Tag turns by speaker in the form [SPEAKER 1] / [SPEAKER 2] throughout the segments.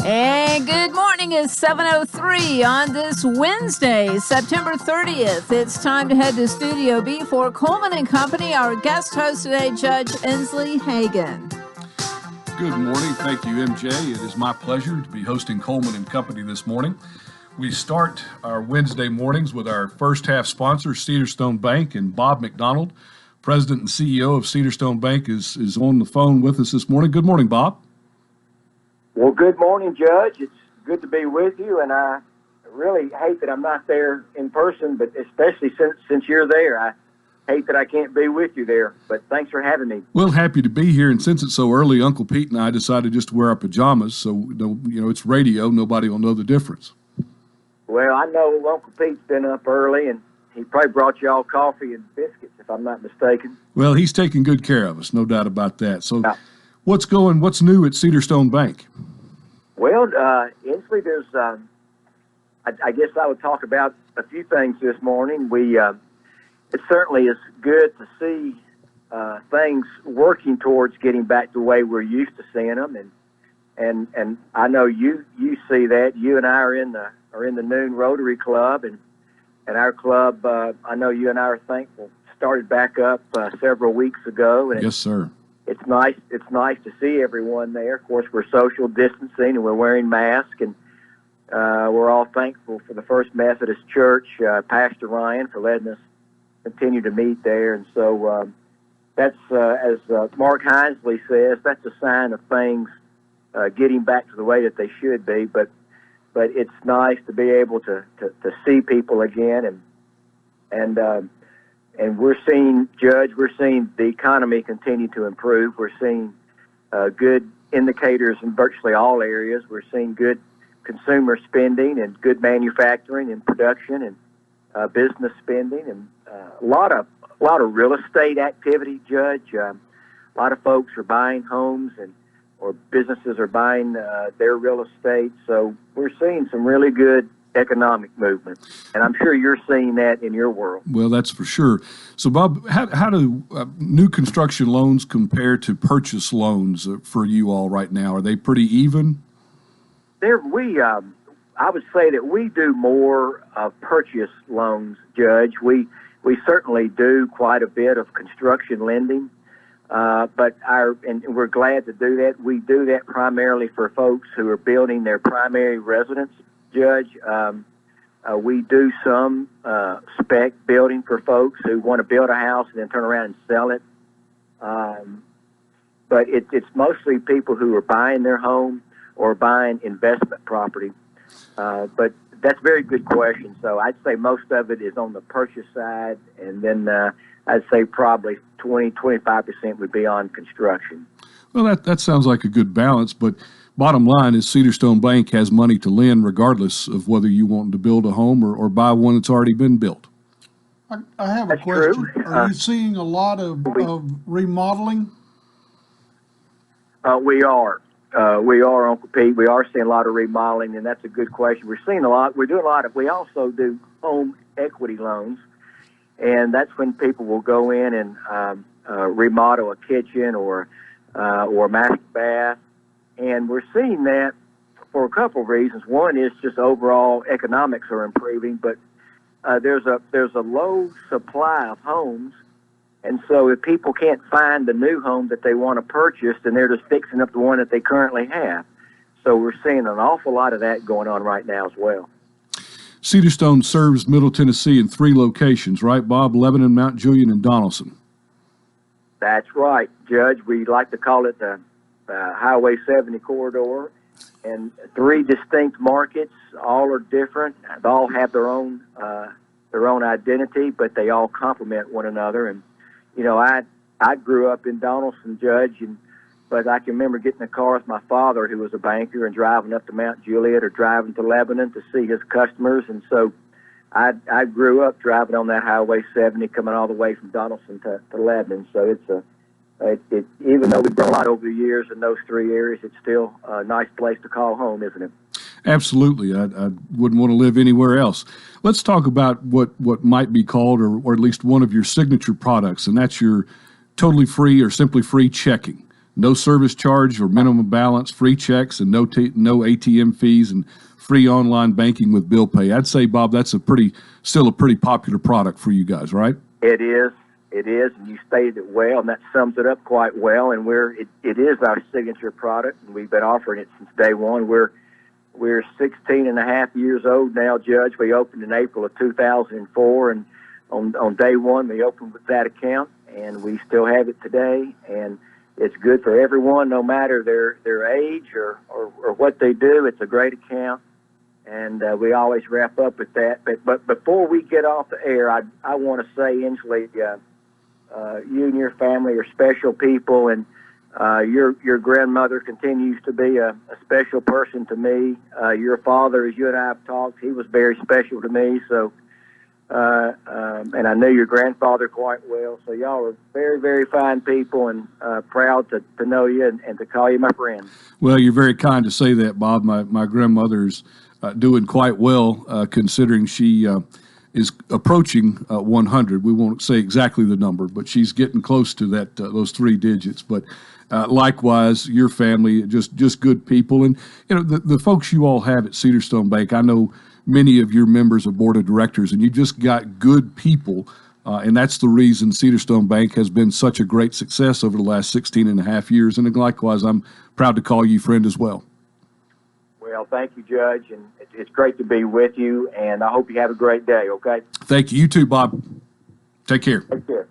[SPEAKER 1] And good morning. It's 7:03 on this Wednesday, September 30th. It's time to head to Studio B for Coleman and Company. Our guest host today, Judge Inslee Hagen.
[SPEAKER 2] Good morning. Thank you, MJ. It is my pleasure to be hosting Coleman and Company this morning. We start our Wednesday mornings with our first half sponsor, Cedarstone Bank, and Bob McDonald, President and CEO of Cedarstone Bank, is on the phone with us this morning. Good morning, Bob.
[SPEAKER 3] Well, good morning, Judge. It's good to be with you, and I really hate that I'm not there in person, but especially since you're there. I hate that I can't be with you there, but thanks for having me.
[SPEAKER 2] Well, happy to be here, and since it's so early, Uncle Pete and I decided just to wear our pajamas, so it's radio. Nobody will know the difference.
[SPEAKER 3] Well, I know Uncle Pete's been up early, and he probably brought you all coffee and biscuits, if I'm not mistaken.
[SPEAKER 2] Well, he's taking good care of us, no doubt about that. So what's new at Cedarstone Bank?
[SPEAKER 3] Well, Inslee, there's, I guess I would talk about a few things this morning. It certainly is good to see things working towards getting back to the way we're used to seeing them, and I know you see that. You and I are in the noon Rotary Club, and our club, I know you and I are thankful, started back up several weeks ago. And
[SPEAKER 2] yes, sir.
[SPEAKER 3] It's nice to see everyone there. Of course, we're social distancing and we're wearing masks, and we're all thankful for the First Methodist Church, Pastor Ryan, for letting us continue to meet there. And so that's, as Mark Hinesley says, that's a sign of things getting back to the way that they should be. But it's nice to be able to see people again, and we're seeing, Judge, the economy continue to improve. We're seeing good indicators in virtually all areas. We're seeing good consumer spending and good manufacturing and production and business spending, and a lot of real estate activity, Judge. A lot of folks are buying homes or businesses are buying their real estate. So we're seeing some really good economic movement, and I'm sure you're seeing that in your world.
[SPEAKER 2] Well, that's for sure. So, Bob, how do new construction loans compare to purchase loans for you all right now? Are they pretty even?
[SPEAKER 3] I would say that we do more purchase loans, Judge. We certainly do quite a bit of construction lending, but we're glad to do that. We do that primarily for folks who are building their primary residence, Judge. We do some spec building for folks who want to build a house and then turn around and sell it. But it's mostly people who are buying their home or buying investment property. But that's a very good question. So I'd say most of it is on the purchase side, and then I'd say probably 20-25% would be on construction.
[SPEAKER 2] Well, that sounds like a good balance, but bottom line is Cedarstone Bank has money to lend regardless of whether you want to build a home or buy one that's already been built.
[SPEAKER 4] I have a question. True. Are you seeing a lot of remodeling?
[SPEAKER 3] We are. We are, Uncle Pete. We are seeing a lot of remodeling, and that's a good question. We're seeing a lot. We're doing a lot of. We also do home equity loans, and that's when people will go in and remodel a kitchen or a master bath, and we're seeing that for a couple of reasons. One is just overall economics are improving, but there's a low supply of homes. And so if people can't find the new home that they want to purchase, then they're just fixing up the one that they currently have. So we're seeing an awful lot of that going on right now as well.
[SPEAKER 2] Cedarstone serves Middle Tennessee in 3 locations, right, Bob? Lebanon, Mount Julian, and Donaldson.
[SPEAKER 3] That's right, Judge. We like to call it the Highway 70 corridor. And 3 distinct markets, all are different. They all have their own identity, but they all complement one another. And I grew up in Donaldson, Judge, but I can remember getting in a car with my father, who was a banker, and driving up to Mount Juliet or driving to Lebanon to see his customers. And so I grew up driving on that Highway 70, coming all the way from Donaldson to Lebanon. So even though we've grown a lot over the years in those 3 areas, it's still a nice place to call home, isn't it?
[SPEAKER 2] Absolutely. I wouldn't want to live anywhere else. Let's talk about what might be called, or at least one of your signature products, and that's your totally free or simply free checking. no service charge or minimum balance, free checks, and no ATM fees, and free online banking with bill pay. I'd say, Bob, that's still a pretty popular product for you guys, right?
[SPEAKER 3] It is. It is, and you stated it well, and that sums it up quite well. And it is our signature product, and we've been offering it since day one. We're 16 and a half years old now, Judge. We opened in April of 2004, and on day one we opened with that account, and we still have it today. And it's good for everyone, no matter their age or what they do. It's a great account, and we always wrap up with that. But before we get off the air, I want to say, Inslee, you and your family are special people, and your grandmother continues to be a special person to me. Your father, as you and I have talked, he was very special to me. So, and I knew your grandfather quite well. So y'all are very, very fine people, and proud to know you and to call you my friend.
[SPEAKER 2] Well, you're very kind to say that, Bob. My grandmother's doing quite well, considering she is approaching 100. We won't say exactly the number, but she's getting close to that those 3 digits. But likewise, your family, just good people. And, the folks you all have at Cedarstone Bank, I know many of your members of board of directors, and you just got good people. And that's the reason Cedarstone Bank has been such a great success over the last 16 and a half years. And likewise, I'm proud to call you friend as well.
[SPEAKER 3] Well, thank you, Judge, and it's great to be with you, and I hope you have a great day, okay?
[SPEAKER 2] Thank you. You too, Bob. Take care.
[SPEAKER 3] Take care.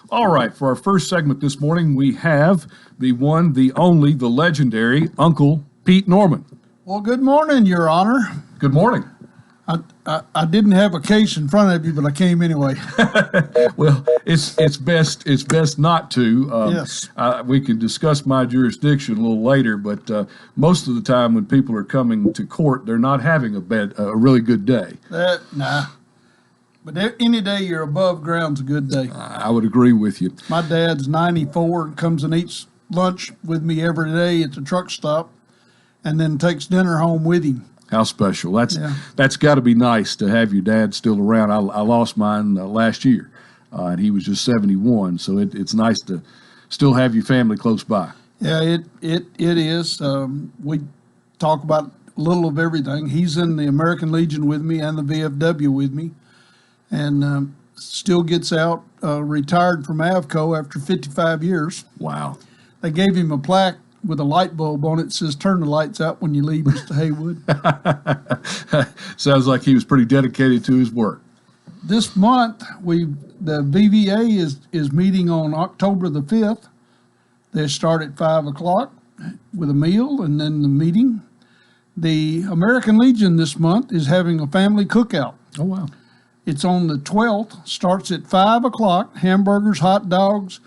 [SPEAKER 2] All right, for our first segment this morning, we have the one, the only, the legendary Uncle Pete Norman.
[SPEAKER 4] Well, good morning, Your Honor.
[SPEAKER 2] Good morning.
[SPEAKER 4] I didn't have a case in front of you, but I came anyway.
[SPEAKER 2] Well, it's best not to.
[SPEAKER 4] Yes.
[SPEAKER 2] We can discuss my jurisdiction a little later, but most of the time when people are coming to court, they're not having a really good day.
[SPEAKER 4] Nah. But any day you're above ground's a good day.
[SPEAKER 2] I would agree with you.
[SPEAKER 4] My dad's 94 and comes and eats lunch with me every day at the truck stop, and then takes dinner home with him.
[SPEAKER 2] How special. That's got to be nice to have your dad still around. I lost mine last year, and he was just 71, so it's nice to still have your family close by.
[SPEAKER 4] Yeah, it is. We talk about a little of everything. He's in the American Legion with me and the VFW with me, and still gets out, retired from AVCO after 55 years.
[SPEAKER 2] Wow.
[SPEAKER 4] They gave him a plaque with a light bulb on it that says, "Turn the lights out when you leave, Mr. Haywood."
[SPEAKER 2] Sounds like he was pretty dedicated to his work.
[SPEAKER 4] This month, the VVA is meeting on October the 5th. They start at 5 o'clock with a meal and then the meeting. The American Legion this month is having a family cookout.
[SPEAKER 2] Oh, wow.
[SPEAKER 4] It's on the 12th, starts at 5 o'clock, hamburgers, hot dogs.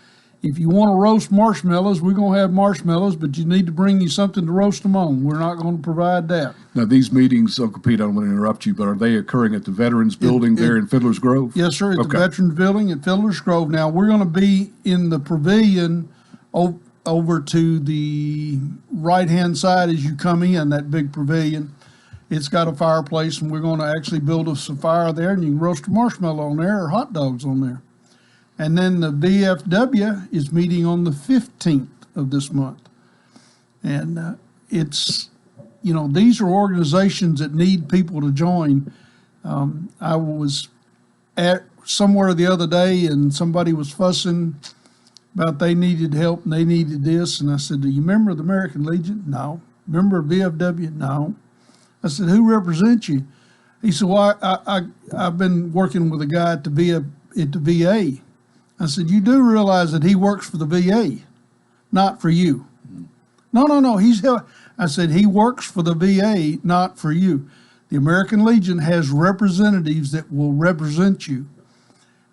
[SPEAKER 4] If you want to roast marshmallows, we're going to have marshmallows, but you need to bring you something to roast them on. We're not going to provide that.
[SPEAKER 2] Now, these meetings, Uncle Pete, I don't want to interrupt you, but are they occurring at the Veterans Building there in Fiddler's Grove?
[SPEAKER 4] Yes, sir, at the Veterans Building at Fiddler's Grove. Now, we're going to be in the pavilion over to the right-hand side as you come in, that big pavilion. It's got a fireplace, and we're going to actually build us a fire there, and you can roast a marshmallow on there or hot dogs on there. And then the VFW is meeting on the 15th of this month. And it's, these are organizations that need people to join. I was at somewhere the other day and somebody was fussing about they needed help and they needed this. And I said, "Do you remember the American Legion?" "No." "Remember VFW?" "No." I said, "Who represents you?" He said, "Well, I've been working with a guy at the VA. I said, "You do realize that he works for the VA, not for you." No. I said, "He works for the VA, not for you. The American Legion has representatives that will represent you,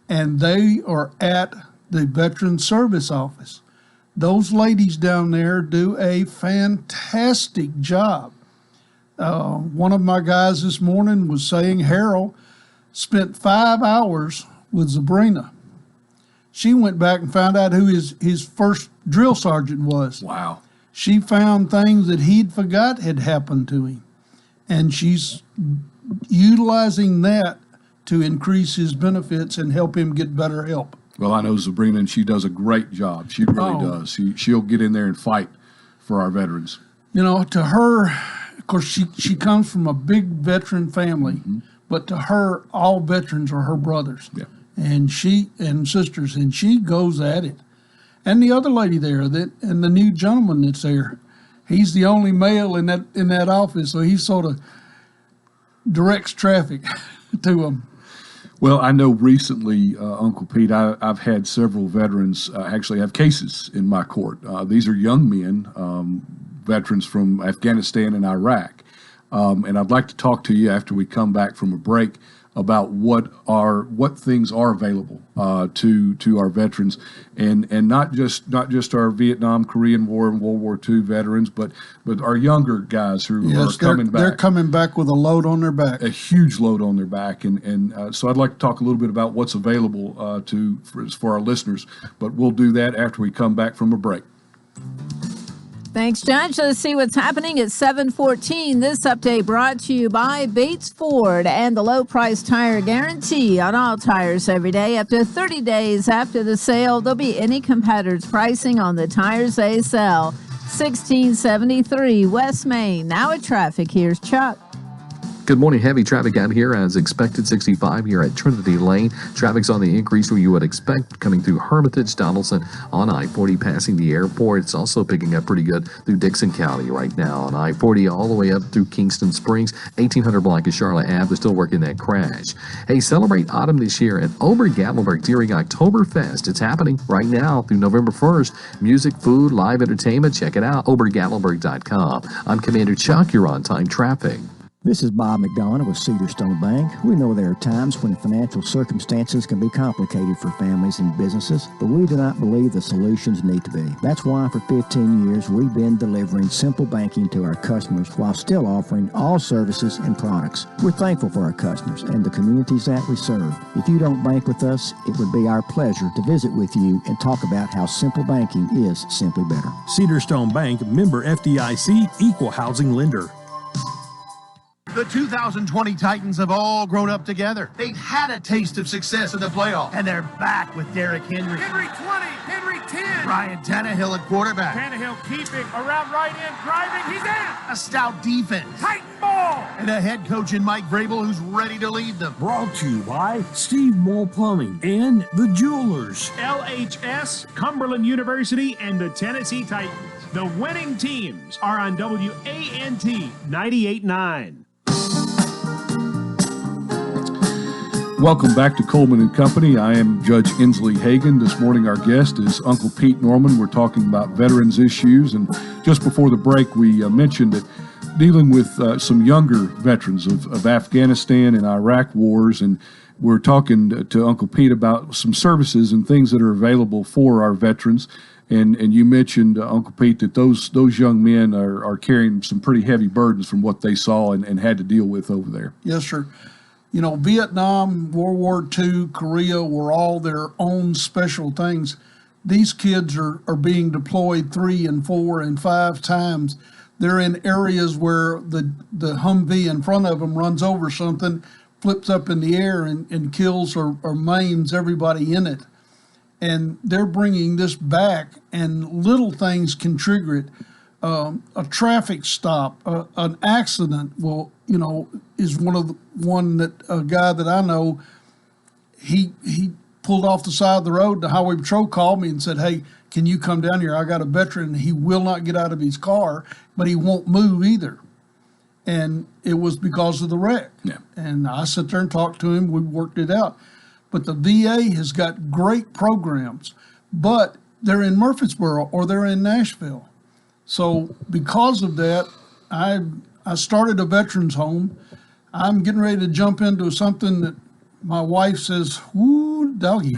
[SPEAKER 4] and they are at the Veterans Service Office. Those ladies down there do a fantastic job." One of my guys this morning was saying Harold spent 5 hours with Sabrina. She went back and found out who his first drill sergeant was.
[SPEAKER 2] Wow.
[SPEAKER 4] She found things that he'd forgot had happened to him. And she's utilizing that to increase his benefits and help him get better help.
[SPEAKER 2] Well, I know Sabrina, and she does a great job. She really does. She'll get in there and fight for our veterans.
[SPEAKER 4] You know, to her, of course, she comes from a big veteran family, but to her, all veterans are her brothers.
[SPEAKER 2] Yeah.
[SPEAKER 4] And sisters, and she goes at it. And the other lady there, and the new gentleman that's there, he's the only male in that office, so he sort of directs traffic to them.
[SPEAKER 2] Well, I know recently, Uncle Pete, I've had several veterans actually have cases in my court. These are young men, veterans from Afghanistan and Iraq. And I'd like to talk to you after we come back from a break about what things are available to our veterans, and not just our Vietnam, Korean War, and World War II veterans, but our younger guys who are coming back.
[SPEAKER 4] They're coming back with a load on their back,
[SPEAKER 2] a huge load on their back, and so I'd like to talk a little bit about what's available for our listeners. But we'll do that after we come back from a break.
[SPEAKER 1] Thanks, Judge. Let's see what's happening at 7:14. This update brought to you by Bates Ford and the low price tire guarantee on all tires every day. Up to 30 days after the sale, there'll be any competitor's pricing on the tires they sell. 1673 West Main. Now at traffic, here's Chuck.
[SPEAKER 5] Good morning. Heavy traffic out here as expected. 65 here at Trinity Lane. Traffic's on the increase where you would expect, coming through Hermitage, Donaldson on I-40 passing the airport. It's also picking up pretty good through Dixon County right now on I-40 all the way up through Kingston Springs. 1800 block of Charlotte Ave. They're still working that crash. Hey, celebrate autumn this year at Ober-Gatlinburg during Oktoberfest. It's happening right now through November 1st. Music, food, live entertainment. Check it out. Obergatlinburg.com. I'm Commander Chuck. You're on time traffic.
[SPEAKER 6] This is Bob McDonough with Cedarstone Bank. We know there are times when financial circumstances can be complicated for families and businesses, but we do not believe the solutions need to be. That's why for 15 years we've been delivering simple banking to our customers while still offering all services and products. We're thankful for our customers and the communities that we serve. If you don't bank with us, it would be our pleasure to visit with you and talk about how simple banking is simply better.
[SPEAKER 7] Cedarstone Bank, member FDIC, equal housing lender.
[SPEAKER 8] The 2020 Titans have all grown up together. They've had a taste of success in the playoffs, and they're back with Derrick Henry.
[SPEAKER 9] Henry 20, Henry 10.
[SPEAKER 8] Ryan Tannehill at quarterback.
[SPEAKER 9] Tannehill keeping around right end, driving, he's in.
[SPEAKER 8] A stout defense.
[SPEAKER 9] Titan ball.
[SPEAKER 8] And a head coach in Mike Vrabel who's ready to lead them.
[SPEAKER 7] Brought to you by Steve Moll Plumbing and the Jewelers.
[SPEAKER 9] LHS, Cumberland University, and the Tennessee Titans. The winning teams are on WANT 98.9.
[SPEAKER 2] Welcome back to Coleman and Company. I am Judge Inslee Hagan. This morning our guest is Uncle Pete Norman. We're talking about veterans issues, and just before the break we mentioned that dealing with some younger veterans of Afghanistan and Iraq wars, and we're talking to Uncle Pete about some services and things that are available for our veterans. And you mentioned, Uncle Pete, that those young men are carrying some pretty heavy burdens from what they saw and had to deal with over there.
[SPEAKER 4] Yes, sir. You know, Vietnam, World War II, Korea were all their own special things. These kids are being deployed 3 and 4 and 5 times. They're in areas where the Humvee in front of them runs over something, flips up in the air and kills or maims everybody in it. And they're bringing this back, and little things can trigger it. A traffic stop, an accident is one that a guy that I know, he pulled off the side of the road. The highway patrol called me and said, "Hey, can you come down here? I got a veteran. He will not get out of his car, but he won't move either." And it was because of the wreck.
[SPEAKER 2] Yeah.
[SPEAKER 4] And I sat there and talked to him. We worked it out. But the VA has got great programs, but they're in Murfreesboro or they're in Nashville. So because of that, I started a veterans home. I'm getting ready to jump into something that my wife says, "Whoo, doggy."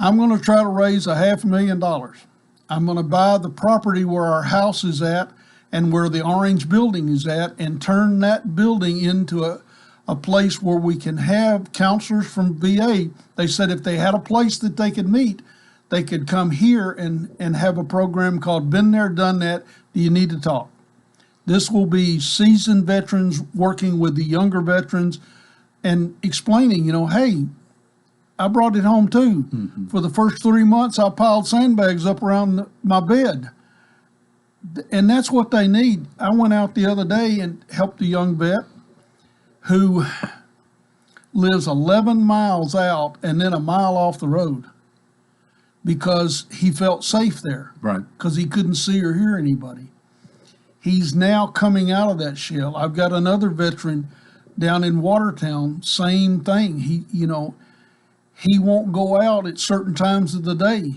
[SPEAKER 4] I'm going to try to raise $500,000. I'm going to buy the property where our house is at and where the orange building is at, and turn that building into a place where we can have counselors from VA. They said if they had a place that they could meet, they could come here and have a program called Been There, Done That, Do You Need to Talk? This will be seasoned veterans working with the younger veterans and explaining, hey, I brought it home too. For the first 3 months, I piled sandbags up around my bed. And that's what they need. I went out the other day and helped a young vet who lives 11 miles out and then a mile off the road because he felt safe there.
[SPEAKER 2] Right.
[SPEAKER 4] Because he couldn't see or hear anybody. He's now coming out of that shell. I've got another veteran down in Watertown, same thing. He won't go out at certain times of the day.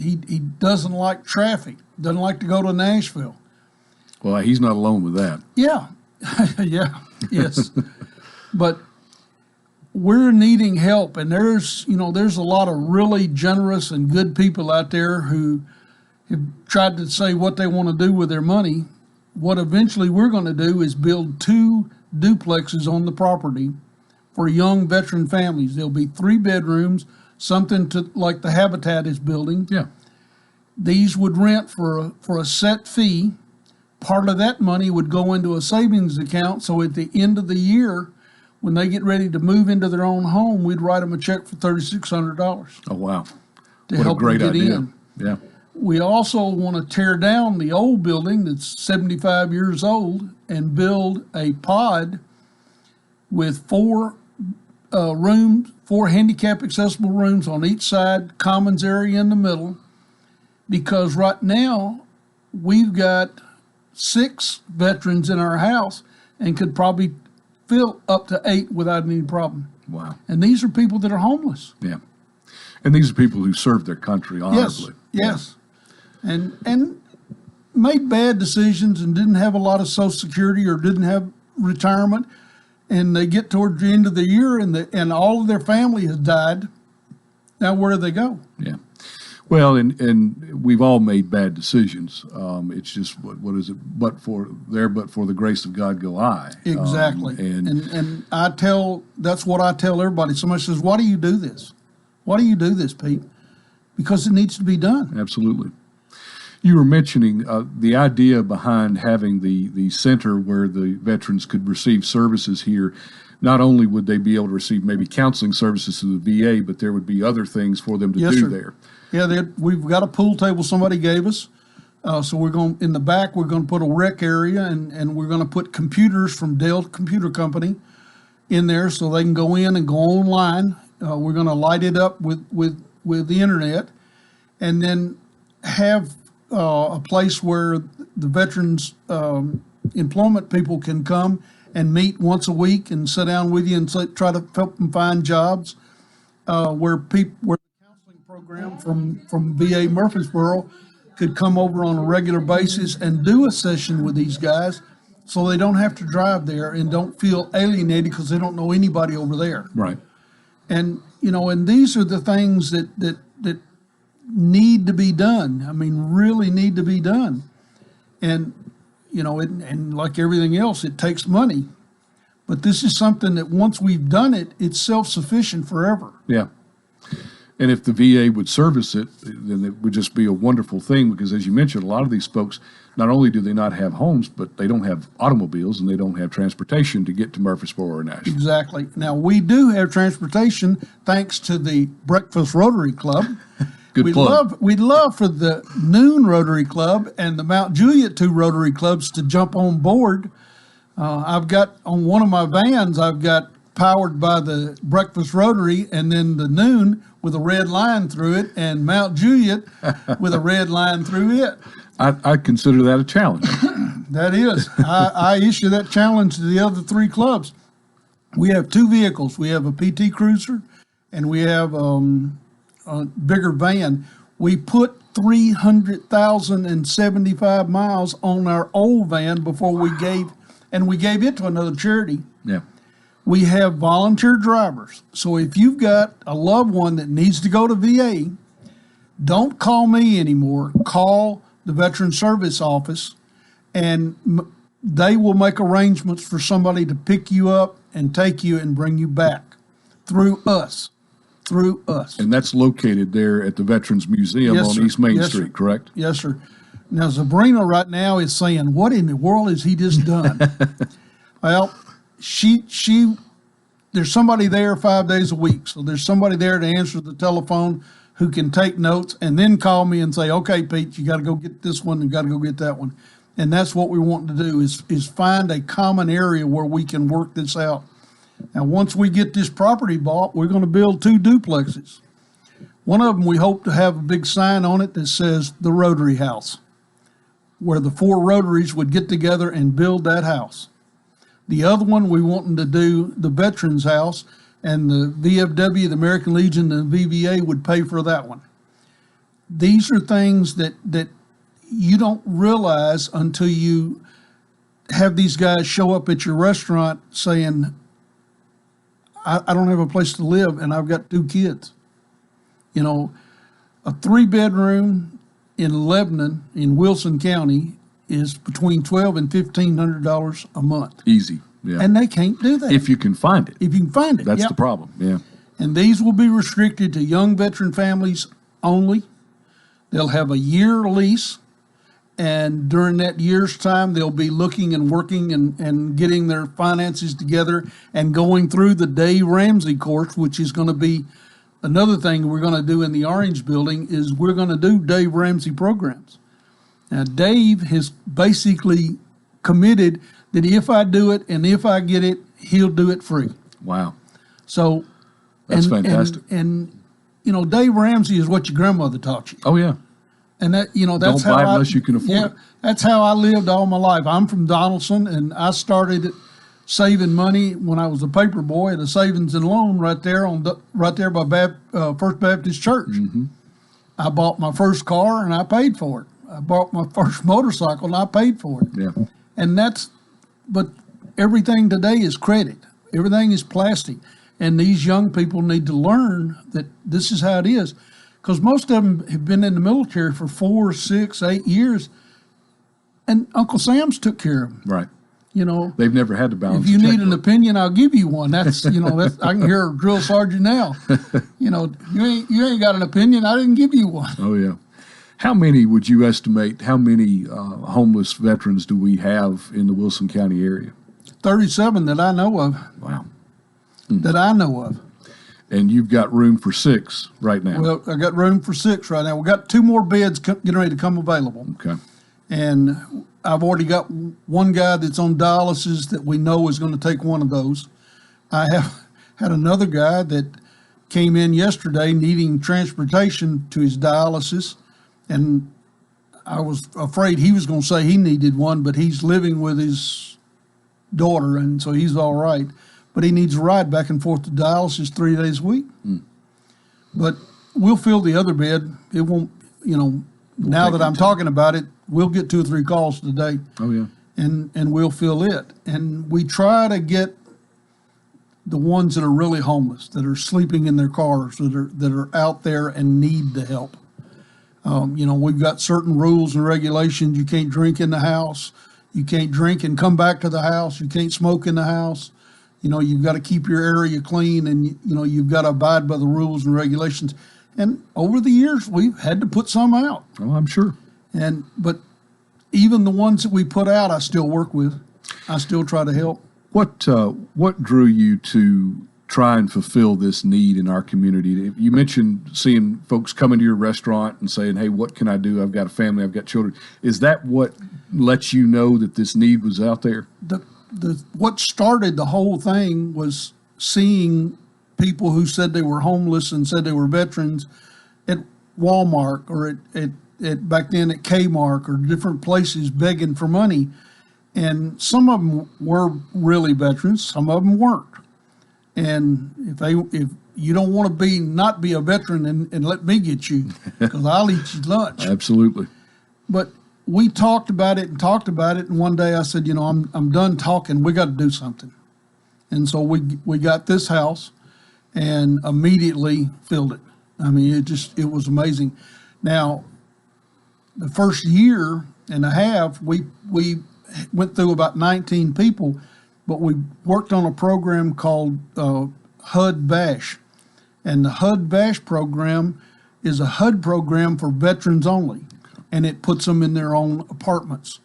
[SPEAKER 4] He doesn't like traffic, doesn't like to go to Nashville.
[SPEAKER 2] Well, he's not alone with that.
[SPEAKER 4] Yeah, yes. But we're needing help, and there's a lot of really generous and good people out there who have tried to say what they want to do with their money. What eventually we're going to do is build 2 duplexes on the property for young veteran families. There'll be 3 bedrooms, something to like the Habitat is building.
[SPEAKER 2] Yeah.
[SPEAKER 4] These would rent for a set fee. Part of that money would go into a savings account, so at the end of the year, when they get ready to move into their own home, we'd write them a check for $3,600.
[SPEAKER 2] Oh, wow.
[SPEAKER 4] To
[SPEAKER 2] What
[SPEAKER 4] help
[SPEAKER 2] a great
[SPEAKER 4] them get
[SPEAKER 2] idea.
[SPEAKER 4] in.
[SPEAKER 2] Yeah.
[SPEAKER 4] We also want to tear down the old building that's 75 years old and build a pod with 4 rooms, 4 handicap accessible rooms on each side, commons area in the middle, because right now we've got 6 veterans in our house and could probably fill up to 8 without any problem.
[SPEAKER 2] Wow.
[SPEAKER 4] And these are people that are homeless.
[SPEAKER 2] Yeah. And these are people who served their country honorably.
[SPEAKER 4] Yes. And made bad decisions and didn't have a lot of Social Security or didn't have retirement. And they get towards the end of the year and all of their family has died. Now where do they go?
[SPEAKER 2] Yeah. Well, and we've all made bad decisions. It's just what is it? But for the grace of God go I.
[SPEAKER 4] Exactly. And that's what I tell everybody. Somebody says, "Why do you do this? Why do you do this, Pete?" Because it needs to be done.
[SPEAKER 2] Absolutely. You were mentioning the idea behind having the center where the veterans could receive services here. Not only would they be able to receive maybe counseling services through the VA, but there would be other things for them to do
[SPEAKER 4] sir.
[SPEAKER 2] there.
[SPEAKER 4] Yeah, we've got a pool table somebody gave us. So we're going in the back. We're going to put a rec area, and we're going to put computers from Dell Computer Company in there, so they can go in and go online. We're going to light it up with the internet, and then have a place where the veterans employment people can come and meet once a week and sit down with you and try to help them find jobs. Where the counseling program from VA Murfreesboro could come over on a regular basis and do a session with these guys, so they don't have to drive there and don't feel alienated because they don't know anybody over there.
[SPEAKER 2] Right.
[SPEAKER 4] And and these are the things that need to be done. I mean, really need to be done. And and like everything else, it takes money. But this is something that once we've done it, it's self-sufficient forever.
[SPEAKER 2] Yeah. And if the VA would service it, then it would just be a wonderful thing, because as you mentioned, a lot of these folks, not only do they not have homes, but they don't have automobiles and they don't have transportation to get to Murfreesboro or Nashville.
[SPEAKER 4] Exactly. Now, we do have transportation thanks to the Breakfast Rotary Club.
[SPEAKER 2] Good plug.
[SPEAKER 4] We'd love for the Noon Rotary Club and the Mount Juliet 2 Rotary Clubs to jump on board. I've got on one of my vans, I've got powered by the Breakfast Rotary, and then the Noon with a red line through it, and Mount Juliet with a red line through it.
[SPEAKER 2] I consider that a challenge.
[SPEAKER 4] That is. I issue that challenge to the other 3 clubs. We have 2 vehicles. We have a PT Cruiser, and we have a bigger van. We put 300,075 miles on our old van before we gave it to another charity.
[SPEAKER 2] Yeah.
[SPEAKER 4] We have volunteer drivers. So if you've got a loved one that needs to go to VA, don't call me anymore. Call the Veteran Service Office, and they will make arrangements for somebody to pick you up and take you and bring you back through us.
[SPEAKER 2] And that's located there at the Veterans Museum on East Main Street, correct?
[SPEAKER 4] Yes, sir. Now, Sabrina right now is saying, "What in the world has he just done?" Well, she there's somebody there 5 days a week. So there's somebody there to answer the telephone who can take notes and then call me and say, okay, Pete, you got to go get this one and got to go get that one. And that's what we want to do is find a common area where we can work this out. Now, once we get this property bought, we're going to build 2 duplexes. One of them, we hope to have a big sign on it that says the Rotary House, where the 4 Rotaries would get together and build that house. The other one, we want them to do the Veterans House, and the VFW, the American Legion, and the VBA would pay for that one. These are things that you don't realize until you have these guys show up at your restaurant saying, I don't have a place to live, and I've got 2 kids. You know, a 3-bedroom in Lebanon, in Wilson County, is between $1,200 and $1,500 a month.
[SPEAKER 2] Easy, yeah.
[SPEAKER 4] And they can't do that.
[SPEAKER 2] If you can find it.
[SPEAKER 4] If you can find it,
[SPEAKER 2] That's
[SPEAKER 4] yep.
[SPEAKER 2] the problem, yeah.
[SPEAKER 4] And these will be restricted to young veteran families only. They'll have a year lease, and during that year's time, they'll be looking and working and getting their finances together and going through the Dave Ramsey course, which is going to be another thing we're going to do in the Orange Building is we're going to do Dave Ramsey programs. Now, Dave has basically committed that if I do it and if I get it, he'll do it free.
[SPEAKER 2] Wow.
[SPEAKER 4] So
[SPEAKER 2] that's fantastic.
[SPEAKER 4] And you know, Dave Ramsey is what your grandmother taught you.
[SPEAKER 2] Oh, yeah.
[SPEAKER 4] And that, you know, that's
[SPEAKER 2] Don't
[SPEAKER 4] how
[SPEAKER 2] buy unless you can afford it.
[SPEAKER 4] That's how I lived all my life. I'm from Donaldson, and I started saving money when I was a paper boy at a savings and loan right there by First Baptist Church.
[SPEAKER 2] Mm-hmm.
[SPEAKER 4] I bought my first car and I paid for it. I bought my first motorcycle and I paid for it.
[SPEAKER 2] Yeah.
[SPEAKER 4] And but everything today is credit. Everything is plastic. And these young people need to learn that this is how it is. Because most of them have been in the military for 4, 6, 8 years. And Uncle Sam's took care of them.
[SPEAKER 2] Right.
[SPEAKER 4] You know,
[SPEAKER 2] they've never had to balance.
[SPEAKER 4] If you need an opinion, I'll give you one. That's I can hear a drill sergeant now. You know, you ain't got an opinion. I didn't give you one.
[SPEAKER 2] Oh yeah. How many would you estimate? How many homeless veterans do we have in the Wilson County area?
[SPEAKER 4] 37 that I know of.
[SPEAKER 2] Wow.
[SPEAKER 4] That I know of.
[SPEAKER 2] And you've got room for 6 right now.
[SPEAKER 4] Well, I got room for 6 right now. We got 2 more beds getting ready to come available.
[SPEAKER 2] Okay.
[SPEAKER 4] And I've already got one guy that's on dialysis that we know is going to take one of those. I have had another guy that came in yesterday needing transportation to his dialysis, and I was afraid he was going to say he needed one, but he's living with his daughter, and so he's all right. But he needs a ride back and forth to dialysis 3 days a week. But we'll fill the other bed. It won't, now that I'm talking about it, we'll get 2 or 3 calls today.
[SPEAKER 2] Oh, yeah.
[SPEAKER 4] And we'll fill it. And we try to get the ones that are really homeless, that are sleeping in their cars, that are out there and need the help. We've got certain rules and regulations. You can't drink in the house. You can't drink and come back to the house. You can't smoke in the house. You've got to keep your area clean, and, you've got to abide by the rules and regulations. And over the years, we've had to put some out.
[SPEAKER 2] Oh, I'm sure.
[SPEAKER 4] But even the ones that we put out, I still work with. I still try to help.
[SPEAKER 2] What drew you to try and fulfill this need in our community? You mentioned seeing folks come into your restaurant and saying, hey, what can I do? I've got a family, I've got children. Is that what lets you know that this need was out there?
[SPEAKER 4] What started the whole thing was seeing people who said they were homeless and said they were veterans at Walmart or at back then at Kmart or different places begging for money. And some of them were really veterans, some of them weren't. And if you don't want to not be a veteran and let me get you, because I'll eat you lunch.
[SPEAKER 2] Absolutely.
[SPEAKER 4] But we talked about it, and one day I said, I'm done talking. We got to do something. And so we got this house and immediately filled it. I mean, it was amazing. Now, the first year and a half, we went through about 19 people, but we worked on a program called HUD Bash. And the HUD Bash program is a HUD program for veterans only, and it puts them in their own apartments.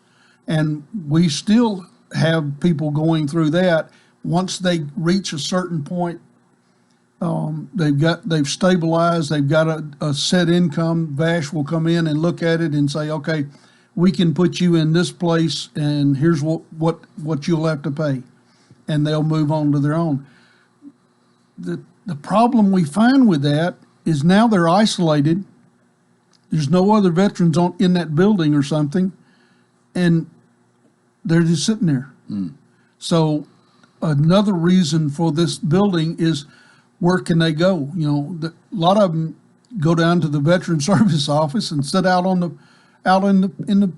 [SPEAKER 4] And we still have people going through that, once they reach a certain point, they've stabilized, they've got a set income. VASH will come in and look at it and say, okay, we can put you in this place, and here's what you'll have to pay, and they'll move on to their own. The problem we find with that is now they're isolated. There's no other veterans in that building or something, and they're just sitting there. So another reason for this building is, where can they go? You know, a lot of them go down to the Veteran Service Office and sit out in the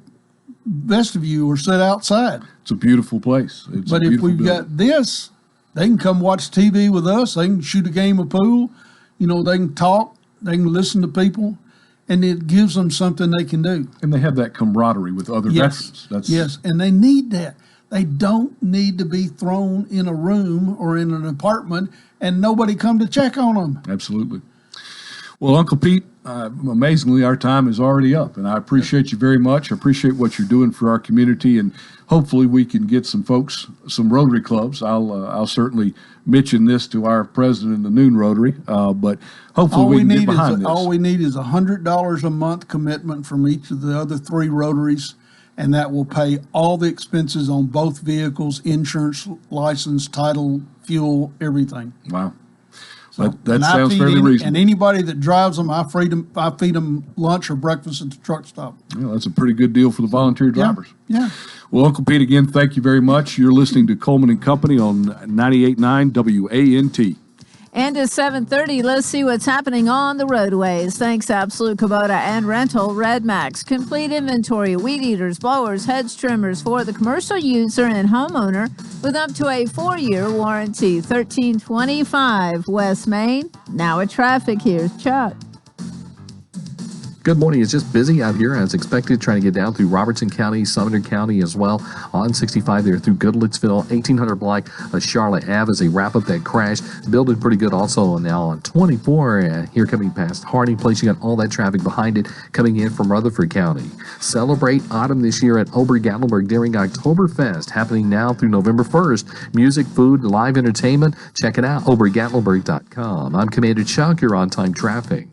[SPEAKER 4] vestibule or sit outside.
[SPEAKER 2] It's a beautiful place.
[SPEAKER 4] But if we've got this, they can come watch TV with us. They can shoot a game of pool. You know, they can talk. They can listen to people, and it gives them something they can do.
[SPEAKER 2] And they have that camaraderie with other veterans.
[SPEAKER 4] Yes, and they need that. They don't need to be thrown in a room or in an apartment and nobody come to check on them.
[SPEAKER 2] Absolutely. Well, Uncle Pete, amazingly, our time is already up, and I appreciate you very much. I appreciate what you're doing for our community, and hopefully we can get some folks, some Rotary clubs. I'll certainly mention this to our president in the Noon Rotary, but hopefully we can get behind this.
[SPEAKER 4] All we need is $100 a month commitment from each of the other 3 Rotaries, and that will pay all the expenses on both vehicles, insurance, license, title, fuel, everything.
[SPEAKER 2] Wow. So, that sounds fairly reasonable.
[SPEAKER 4] And anybody that drives them, I feed them lunch or breakfast at the truck stop.
[SPEAKER 2] Yeah, that's a pretty good deal for the volunteer drivers.
[SPEAKER 4] Yeah.
[SPEAKER 2] Well, Uncle Pete, again, thank you very much. You're listening to Coleman and Company on 98.9 WANT.
[SPEAKER 1] And at 7:30, let's see what's happening on the roadways. Thanks, Absolute Kubota and Rental Red Max. Complete inventory, weed eaters, blowers, hedge trimmers for the commercial user and homeowner with up to a 4-year warranty. 1325 West Main. Now at traffic, here's Chuck.
[SPEAKER 5] Good morning. It's just busy out here as expected, trying to get down through Robertson County, Sumner County as well. On 65 there through Goodlettsville, 1800 block of Charlotte Ave as they wrap up that crash. Building pretty good also now on 24 here coming past Harding Place. You got all that traffic behind it coming in from Rutherford County. Celebrate autumn this year at Ober-Gatlinburg during Oktoberfest, happening now through November 1st. Music, food, live entertainment. Check it out, obergatlinburg.com. I'm Commander Chuck. You're on time traffic.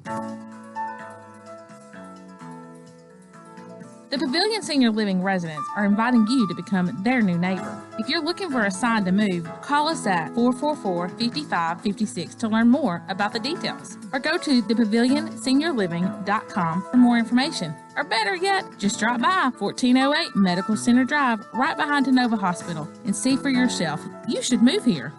[SPEAKER 10] The Pavilion Senior Living residents are inviting you to become their new neighbor. If you're looking for a sign to move, call us at 444-5556 to learn more about the details. Or go to thepavilionseniorliving.com for more information. Or better yet, just drop by 1408 Medical Center Drive right behind Tenova Hospital and see for yourself. You should move here.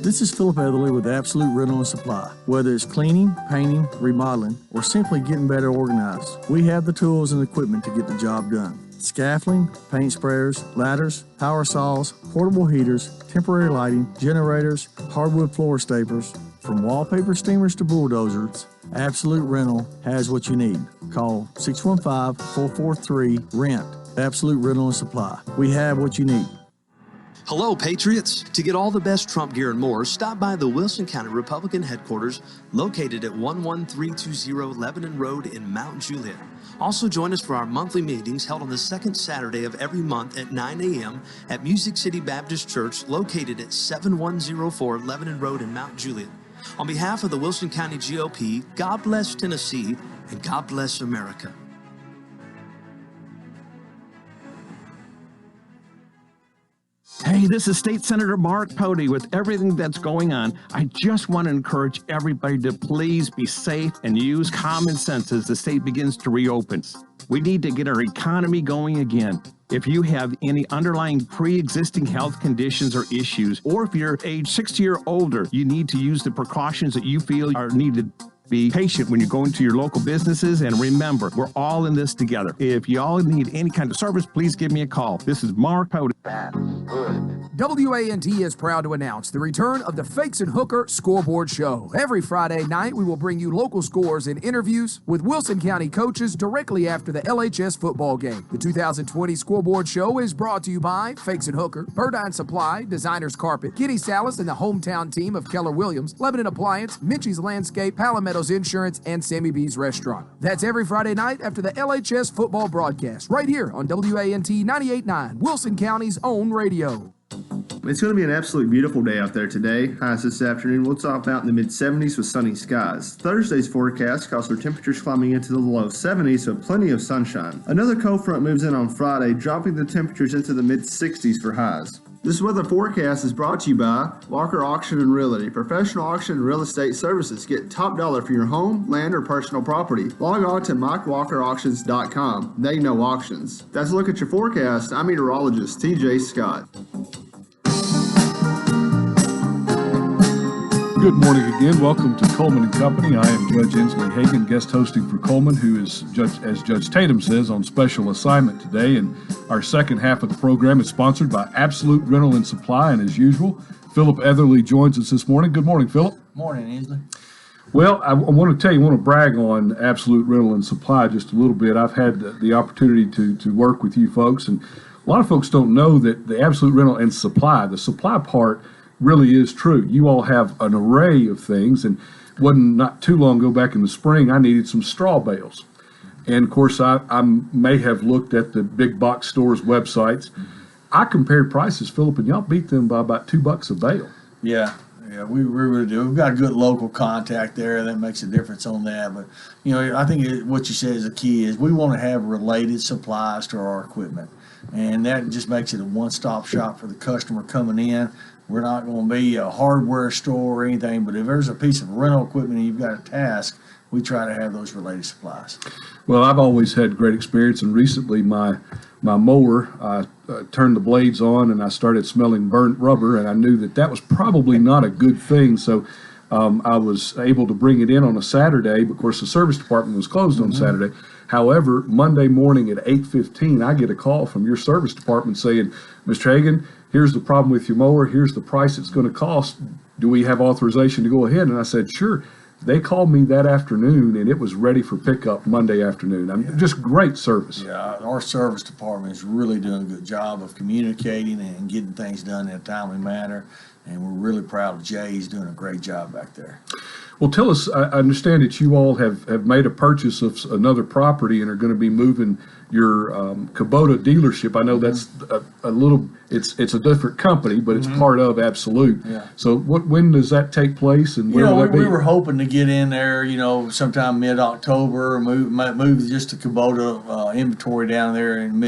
[SPEAKER 11] This is Philip Etherly with Absolute Rental and Supply. Whether it's cleaning, painting, remodeling, or simply getting better organized, we have the tools and equipment to get the job done. Scaffolding, paint sprayers, ladders, power saws, portable heaters, temporary lighting, generators, hardwood floor staplers, from wallpaper steamers to bulldozers, Absolute Rental has what you need. Call 615-443-RENT. Absolute Rental and Supply. We have what you need.
[SPEAKER 12] Hello, Patriots. To get all the best Trump gear and more, stop by the Wilson County Republican headquarters located at 11320 Lebanon Road in Mount Juliet. Also join us for our monthly meetings held on the second Saturday of every month at 9 a.m. at Music City Baptist Church located at 7104 Lebanon Road in Mount Juliet. On behalf of the Wilson County GOP, God bless Tennessee and God bless America.
[SPEAKER 9] Hey, this is State Senator Mark Pody. With everything that's going on, I just want to encourage everybody to please be safe and use common sense as the state begins to reopen. We need to get our economy going again. If you have any underlying pre-existing health conditions or issues, or if you're age 60 or older, you need to use the precautions that you feel are needed. Be patient when you're going to your local businesses, and remember, we're all in this together. If y'all need any kind of service, please give me a call. This is Mark Pody.
[SPEAKER 13] That's good. WANT is proud to announce the return of the Fakes and Hooker Scoreboard Show. Every Friday night, we will bring you local scores and interviews with Wilson County coaches directly after the LHS football game. The 2020 Scoreboard Show is brought to you by Fakes and Hooker, Burdine Supply, Designers Carpet, Kitty Salas and the hometown team of Keller Williams, Lebanon Appliance, Minchie's Landscape, Palometto's Insurance, and Sammy B's Restaurant. That's every Friday night after the LHS football broadcast, right here on WANT 98.9, Wilson County's own radio.
[SPEAKER 14] It's going to be an absolutely beautiful day out there today. Highs this afternoon will top out in the mid-70s with sunny skies. Thursday's forecast calls for temperatures climbing into the low 70s, so plenty of sunshine. Another cold front moves in on Friday, dropping the temperatures into the mid-60s for highs. This weather forecast is brought to you by Walker Auction and Realty. Professional auction and real estate services. Get top dollar for your home, land, or personal property. Log on to MikeWalkerAuctions.com. They know auctions. That's a look at your forecast. I'm meteorologist TJ Scott.
[SPEAKER 2] Good morning again. Welcome to Coleman & Company. I am Judge Inslee Hagan, guest hosting for Coleman, who is, as Judge Tatum says, on special assignment today. And our second half of the program is sponsored by Absolute Rental and Supply. And as usual, Philip Etherly joins us this morning. Good morning, Philip.
[SPEAKER 15] Morning, Inslee.
[SPEAKER 2] Well, I want to want to brag on Absolute Rental and Supply just a little bit. I've had the opportunity to work with you folks, and a lot of folks don't know that the Absolute Rental and Supply, the supply part, really is true. You all have an array of things, and wasn't not too long ago back in the spring, I needed some straw bales. And of course, I may have looked at the big box stores' websites. I compared prices, Philip, and y'all beat them by about $2 a bale.
[SPEAKER 15] Yeah, we really do. We've got a good local contact there. That makes a difference on that. But, I think what you said is the key is we want to have related supplies to our equipment. And that just makes it a one-stop shop for the customer coming in. We're not going to be a hardware store or anything, but if there's a piece of rental equipment and you've got a task, we try to have those related supplies.
[SPEAKER 2] Well, I've always had great experience, and recently my mower, I turned the blades on and I started smelling burnt rubber, and I knew that was probably not a good thing. So I was able to bring it in on a Saturday, but of course the service department was closed on Saturday. However, Monday morning at 8:15, I get a call from your service department saying, Mr. Hagan, here's the problem with your mower. Here's the price it's going to cost. Do we have authorization to go ahead? And I said, sure. They called me that afternoon, and it was ready for pickup Monday afternoon. Just great service.
[SPEAKER 15] Yeah, our service department is really doing a good job of communicating and getting things done in a timely manner, and we're really proud of Jay. He's doing a great job back there.
[SPEAKER 2] Well, tell us, I understand that you all have made a purchase of another property and are going to be moving your Kubota dealership. I know that's a little, it's a different company, but it's part of Absolute. Yeah. So when does that take place, and where will that be?
[SPEAKER 15] We were hoping to get in there, sometime mid-October, move just the Kubota inventory down there in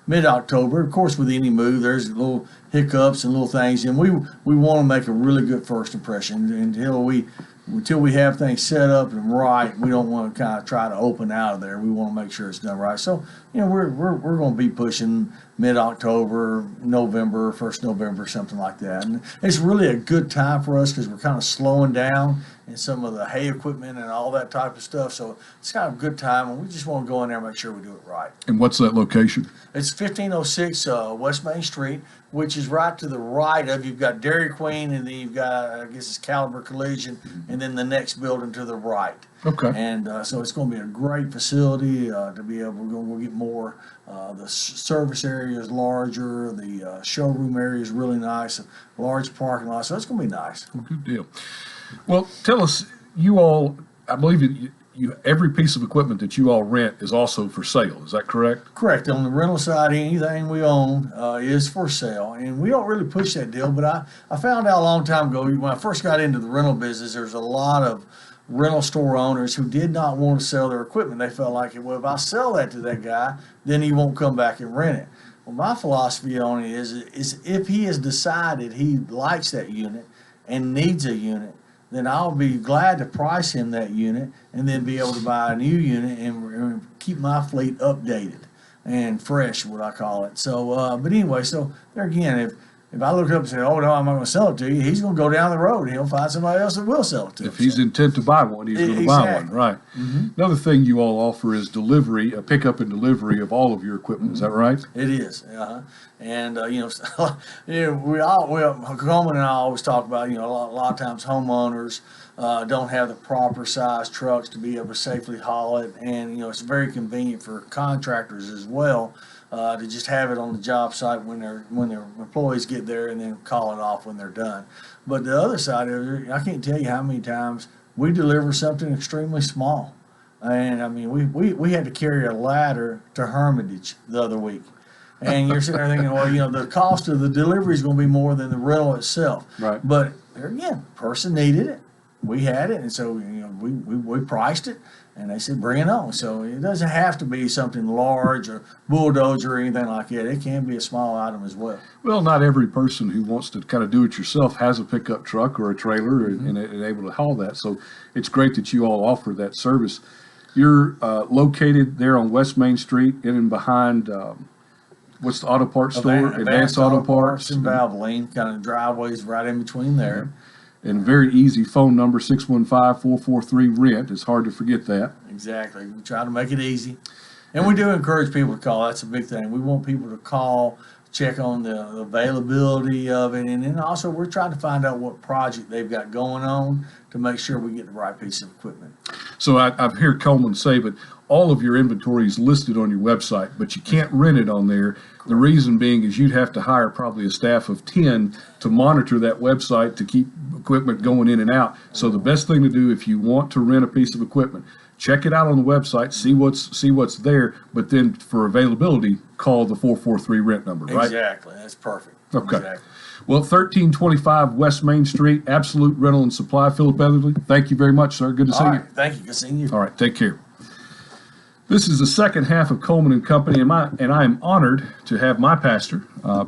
[SPEAKER 15] mid-October. Of course, with any move, there's little hiccups and little things, and we want to make a really good first impression until we have things set up and right. We don't want to kind of try to open out of there. We want to make sure it's done right. So, we're going to be pushing mid-October, November, 1st November, something like that. And it's really a good time for us because we're kind of slowing down in some of the hay equipment and all that type of stuff. So it's kind of a good time, and we just want to go in there and make sure we do it right.
[SPEAKER 2] And what's that location?
[SPEAKER 15] It's 1506 West Main Street, which is right to the right of, you've got Dairy Queen, and then you've got, I guess it's Caliber Collision, and then the next building to the right.
[SPEAKER 2] Okay.
[SPEAKER 15] And so it's going to be a great facility to be able, we'll get more. The service area is larger. The showroom area is really nice. A large parking lot. So it's going to be nice.
[SPEAKER 2] Well, good deal. Well, tell us, you all, I believe every piece of equipment that you all rent is also for sale. Is that correct?
[SPEAKER 15] Correct. On the rental side, anything we own is for sale. And we don't really push that deal. But I found out a long time ago, when I first got into the rental business, there's a lot of rental store owners who did not want to sell their equipment. They felt like, well, if I sell that to that guy, then he won't come back and rent it. Well, my philosophy on it is if he has decided he likes that unit and needs a unit, then I'll be glad to price him that unit and then be able to buy a new unit and keep my fleet updated and fresh, what I call it. So, but anyway, so there again, If I look up and say, "Oh no, I'm not going to sell it to you," he's going to go down the road and he'll find somebody else that will sell it to him.
[SPEAKER 2] If he's intent to buy one, he's going to buy one, right? Another thing you all offer is delivery, a pickup and delivery of all of your equipment. Is that right?
[SPEAKER 15] It is, and Coleman and I always talk about, a lot of times homeowners don't have the proper size trucks to be able to safely haul it, and it's very convenient for contractors as well to just have it on the job site when their employees get there and then call it off when they're done. But the other side of it, I can't tell you how many times we deliver something extremely small. And I mean, we had to carry a ladder to Hermitage the other week. And you're sitting there thinking, well, the cost of the delivery is going to be more than the rental itself.
[SPEAKER 2] Right.
[SPEAKER 15] But there again, person needed it. We had it. And so, we priced it. And they said, bring it on. So it doesn't have to be something large or bulldozer or anything like that. It can be a small item as well.
[SPEAKER 2] Well, not every person who wants to kind of do it yourself has a pickup truck or a trailer and able to haul that. So it's great that you all offer that service. You're located there on West Main Street in and behind, what's the auto parts store? Advanced Auto Parts.
[SPEAKER 15] In Valvoline, kind of driveways right in between there.
[SPEAKER 2] And very easy phone number, 615-443-RENT. It's hard to forget that.
[SPEAKER 15] Exactly. We try to make it easy. And we do encourage people to call. That's a big thing. We want people to call, check on the availability of it. And then also we're trying to find out what project they've got going on to make sure we get the right piece of equipment.
[SPEAKER 2] So I've heard Coleman say, but all of your inventory is listed on your website, but you can't rent it on there. The reason being is you'd have to hire probably a staff of 10 to monitor that website to keep equipment going in and out. So the best thing to do if you want to rent a piece of equipment, check it out on the website, see what's there, but then for availability, call the 443-RENT number, right?
[SPEAKER 15] Exactly. That's perfect.
[SPEAKER 2] Okay.
[SPEAKER 15] Exactly.
[SPEAKER 2] Well, 1325 West Main Street, Absolute Rental and Supply. Philip Etherly, thank you very much, sir. Good to see you.
[SPEAKER 15] Thank you. Good seeing you.
[SPEAKER 2] All right, take care. This is the second half of Coleman and Company, and I am honored to have my pastor,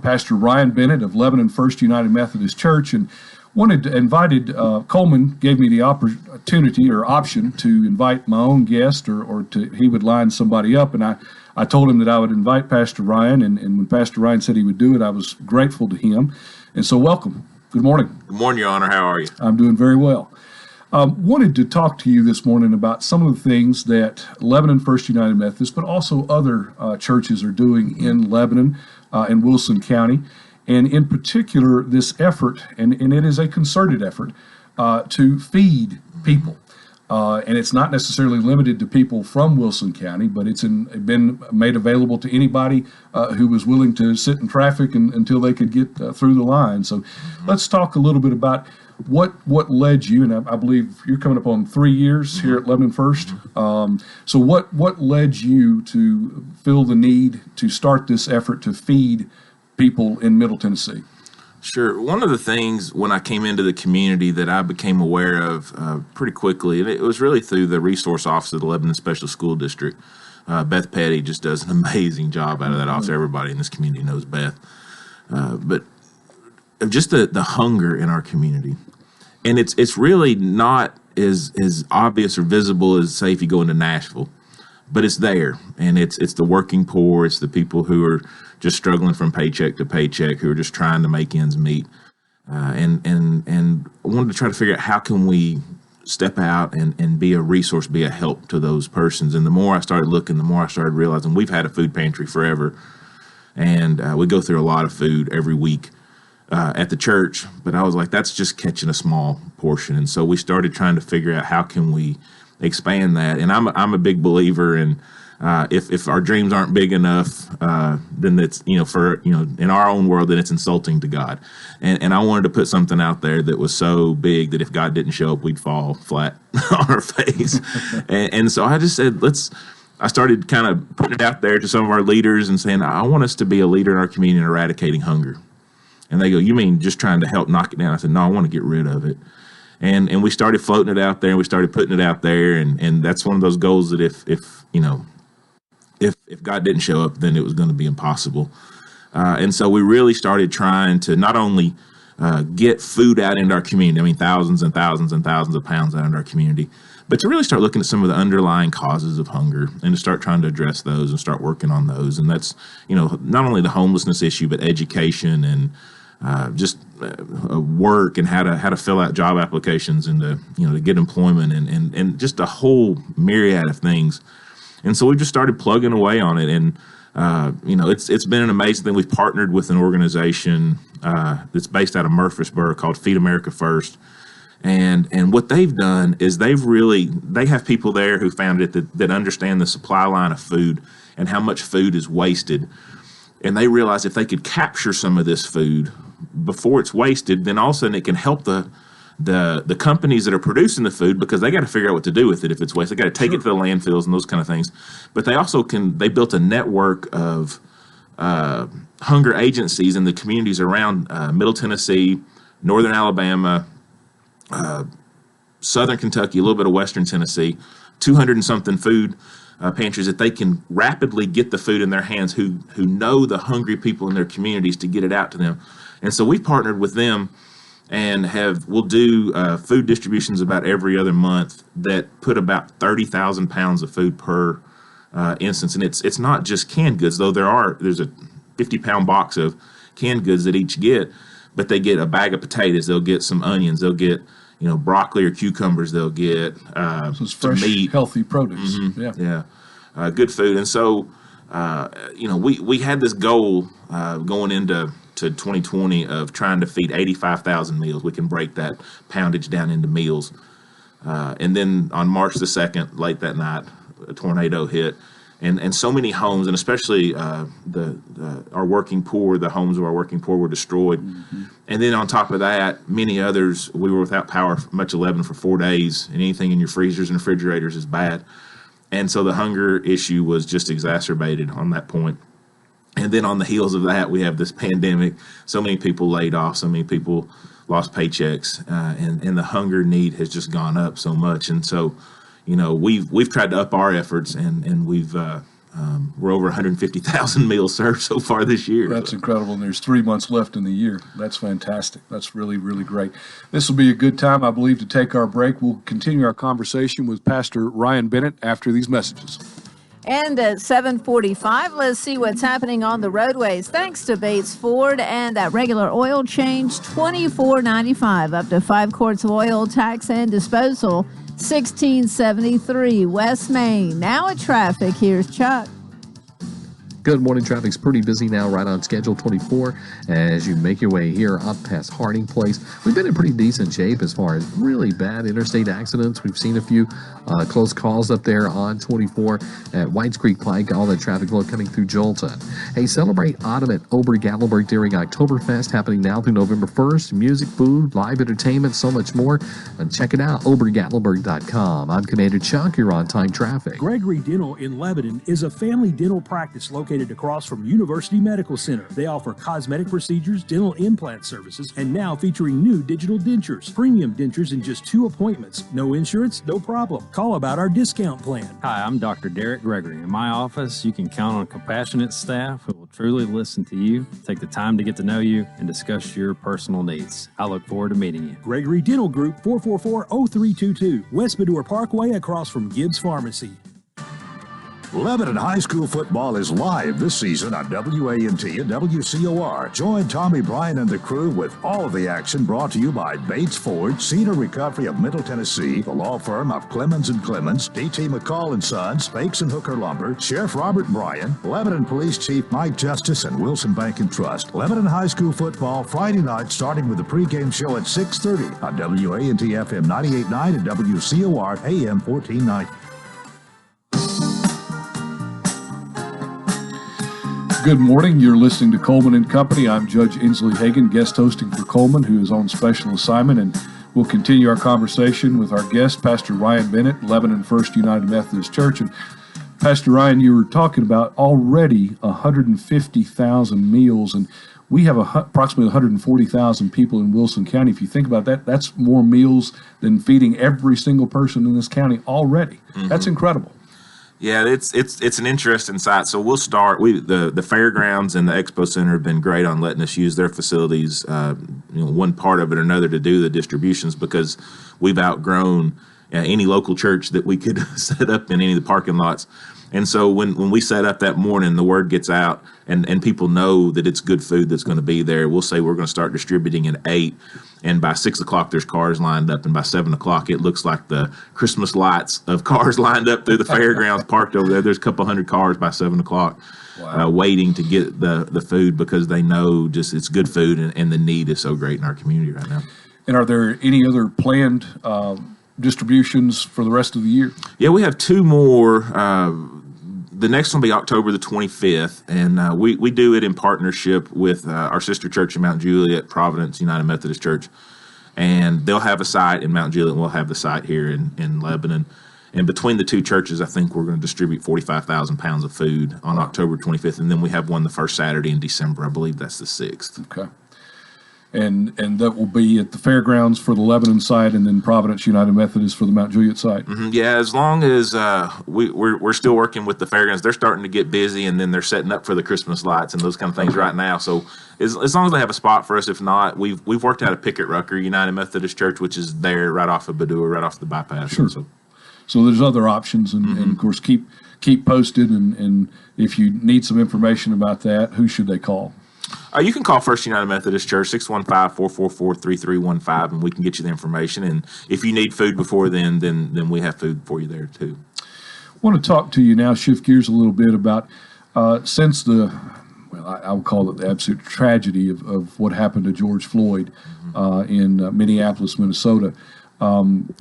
[SPEAKER 2] Pastor Ryan Bennett of Lebanon First United Methodist Church, and Coleman gave me the opportunity or option to invite my own guest he would line somebody up, and I told him that I would invite Pastor Ryan, and when Pastor Ryan said he would do it, I was grateful to him. And so welcome. Good morning.
[SPEAKER 16] Good morning, Your Honor. How are you?
[SPEAKER 2] I'm doing very well. Wanted to talk to you this morning about some of the things that Lebanon First United Methodist, but also other churches are doing in Lebanon and Wilson County. And in particular, this effort, and it is a concerted effort, to feed people. And it's not necessarily limited to people from Wilson County, but it's been made available to anybody who was willing to sit in traffic until they could get through the line. So let's talk a little bit about what led you, and I believe you're coming up on 3 years here at Lebanon First. So what led you to feel the need to start this effort to feed people in Middle Tennessee?
[SPEAKER 16] Sure. One of the things when I came into the community that I became aware of pretty quickly, and it was really through the resource office of the Lebanon Special School District. Beth Petty just does an amazing job out of that office. Everybody in this community knows Beth. But just the hunger in our community. And it's really not as obvious or visible as, say, if you go into Nashville. But it's there, and it's the working poor, it's the people who are just struggling from paycheck to paycheck, who are just trying to make ends meet. And I wanted to try to figure out how can we step out and be a resource, be a help to those persons. And the more I started looking, the more I started realizing we've had a food pantry forever, and we go through a lot of food every week at the church. But I was like, that's just catching a small portion. And so we started trying to figure out how can we expand that. And I'm a big believer in if our dreams aren't big enough, then it's, in our own world, then it's insulting to God. And I wanted to put something out there that was so big that if God didn't show up, we'd fall flat on our face. and so I just said, I started kind of putting it out there to some of our leaders and saying, I want us to be a leader in our community in eradicating hunger. And they go, you mean just trying to help knock it down? I said, no, I want to get rid of it. And we started floating it out there, and we started putting it out there, and that's one of those goals that if God didn't show up, then it was going to be impossible. And so we really started trying to not only get food out into our community, I mean thousands and thousands and thousands of pounds out into our community, but to really start looking at some of the underlying causes of hunger and to start trying to address those and start working on those. And that's, not only the homelessness issue, but education and work and how to fill out job applications and to get employment and just a whole myriad of things. And so we just started plugging away on it. And, it's been an amazing thing. We've partnered with an organization that's based out of Murfreesboro called Feed America First. And what they've done is they have people there who found it that understand the supply line of food and how much food is wasted. And they realize if they could capture some of this food before it's wasted, then all of a sudden it can help the companies that are producing the food, because they got to figure out what to do with it if it's wasted. They got to take it to the landfills and those kind of things. But they also they built a network of hunger agencies in the communities around Middle Tennessee, Northern Alabama, Southern Kentucky, a little bit of Western Tennessee, 200 and something food pantries that they can rapidly get the food in their hands, who know the hungry people in their communities, to get it out to them. And so we've partnered with them and we'll do food distributions about every other month that put about 30,000 pounds of food per instance. And it's not just canned goods, though there's a 50-pound box of canned goods that each get, but they get a bag of potatoes, they'll get some onions, they'll get broccoli or cucumbers, they'll get
[SPEAKER 2] so it's fresh,
[SPEAKER 16] meat,
[SPEAKER 2] healthy produce.
[SPEAKER 16] Good food. And so we had this goal going into 2020 of trying to feed 85,000 meals. We can break that poundage down into meals. And then on March the 2nd, late that night, a tornado hit. And so many homes, and especially our working poor, the homes of our working poor were destroyed. Mm-hmm. And then on top of that, many others, we were without power, much 11 for 4 days, and anything in your freezers and refrigerators is bad. And so the hunger issue was just exacerbated on that point. And then on the heels of that, we have this pandemic. So many people laid off, so many people lost paychecks, and the hunger need has just gone up so much. And so, we've tried to up our efforts, and we're over 150,000 meals served so far this year.
[SPEAKER 2] That's incredible, and there's 3 months left in the year. That's fantastic. That's really, really great. This will be a good time, I believe, to take our break. We'll continue our conversation with Pastor Ryan Bennett after these messages.
[SPEAKER 1] And at 7:45, let's see what's happening on the roadways. Thanks to Bates Ford and that regular oil change, $24.95, up to 5 quarts of oil, tax and disposal, $16.73. West Main. Now at traffic, here's Chuck.
[SPEAKER 5] Good morning. Traffic's pretty busy now, right on schedule 24 as you make your way here up past Harding Place. We've been in pretty decent shape as far as really bad interstate accidents. We've seen a few close calls up there on 24 at Whites Creek Pike, all that traffic flow coming through Jolton. Hey, celebrate autumn at Ober-Gatlinburg during Oktoberfest, happening now through November 1st. Music, food, live entertainment, so much more. And check it out, obergatlinburg.com. I'm Commander Chuck. You're on time traffic.
[SPEAKER 7] Gregory Dental in Lebanon is a family dental practice located across from University Medical Center. They offer cosmetic procedures, dental implant services, and now featuring new digital dentures. Premium dentures in just 2 appointments. No insurance, no problem. Call about our discount plan.
[SPEAKER 17] Hi, I'm Dr. Derek Gregory. In my office, you can count on compassionate staff who will truly listen to you, take the time to get to know you, and discuss your personal needs. I look forward to meeting you.
[SPEAKER 7] Gregory Dental Group, 444-0322, West Medora Parkway across from Gibbs Pharmacy.
[SPEAKER 18] Lebanon High School football is live this season on WANT and WCOR. Join Tommy Bryan and the crew with all of the action brought to you by Bates Ford, Cedar Recovery of Middle Tennessee, the law firm of Clemens & Clemens, D.T. McCall & Sons, Fakes & Hooker Lumber, Sheriff Robert Bryan, Lebanon Police Chief Mike Justice, and Wilson Bank & Trust. Lebanon High School football Friday night starting with the pregame show at 6:30 on WANT FM 98.9 and WCOR AM 1490.
[SPEAKER 2] Good morning. You're listening to Coleman and Company. I'm Judge Inslee Hagen, guest hosting for Coleman, who is on special assignment, and we'll continue our conversation with our guest, Pastor Ryan Bennett, Lebanon First United Methodist Church. And Pastor Ryan, you were talking about already 150,000 meals, and we have approximately 140,000 people in Wilson County. If you think about that, that's more meals than feeding every single person in this county already. Mm-hmm. That's incredible.
[SPEAKER 16] Yeah, it's an interesting site. So we'll start. The fairgrounds and the expo center have been great on letting us use their facilities, one part of it or another, to do the distributions, because we've outgrown any local church that we could set up in any of the parking lots. And so when we set up that morning, the word gets out and people know that it's good food that's going to be there. We'll say we're going to start distributing at 8. And by 6 o'clock, there's cars lined up. And by 7 o'clock, it looks like the Christmas lights of cars lined up through the fairgrounds parked over there. There's a couple hundred cars by 7 o'clock waiting to get the food because they know just it's good food and the need is so great in our community right now.
[SPEAKER 2] And are there any other planned distributions for the rest of the year?
[SPEAKER 16] Yeah, we have 2 more. The next one will be October the 25th, and we do it in partnership with our sister church in Mount Juliet, Providence United Methodist Church. And they'll have a site in Mount Juliet, and we'll have the site here in Lebanon. And between the 2 churches, I think we're going to distribute 45,000 pounds of food on October 25th. And then we have one the first Saturday in December. I believe that's the 6th.
[SPEAKER 2] Okay. And that will be at the fairgrounds for the Lebanon site, and then Providence United Methodist for the Mount Juliet site.
[SPEAKER 16] Mm-hmm. Yeah, as long as we're still working with the fairgrounds, they're starting to get busy, and then they're setting up for the Christmas lights and those kind of things right now. So as long as they have a spot for us, if not, we've worked out a Pickett Rucker United Methodist Church, which is there right off of Badua, right off the bypass.
[SPEAKER 2] Sure. So there's other options, and of course keep posted. And if you need some information about that, who should they call?
[SPEAKER 16] You can call First United Methodist Church, 615-444-3315, and we can get you the information. And if you need food before then we have food for you there too.
[SPEAKER 2] I want to talk to you now, shift gears a little bit about since I would call it the absolute tragedy of what happened to George Floyd in Minneapolis, Minnesota.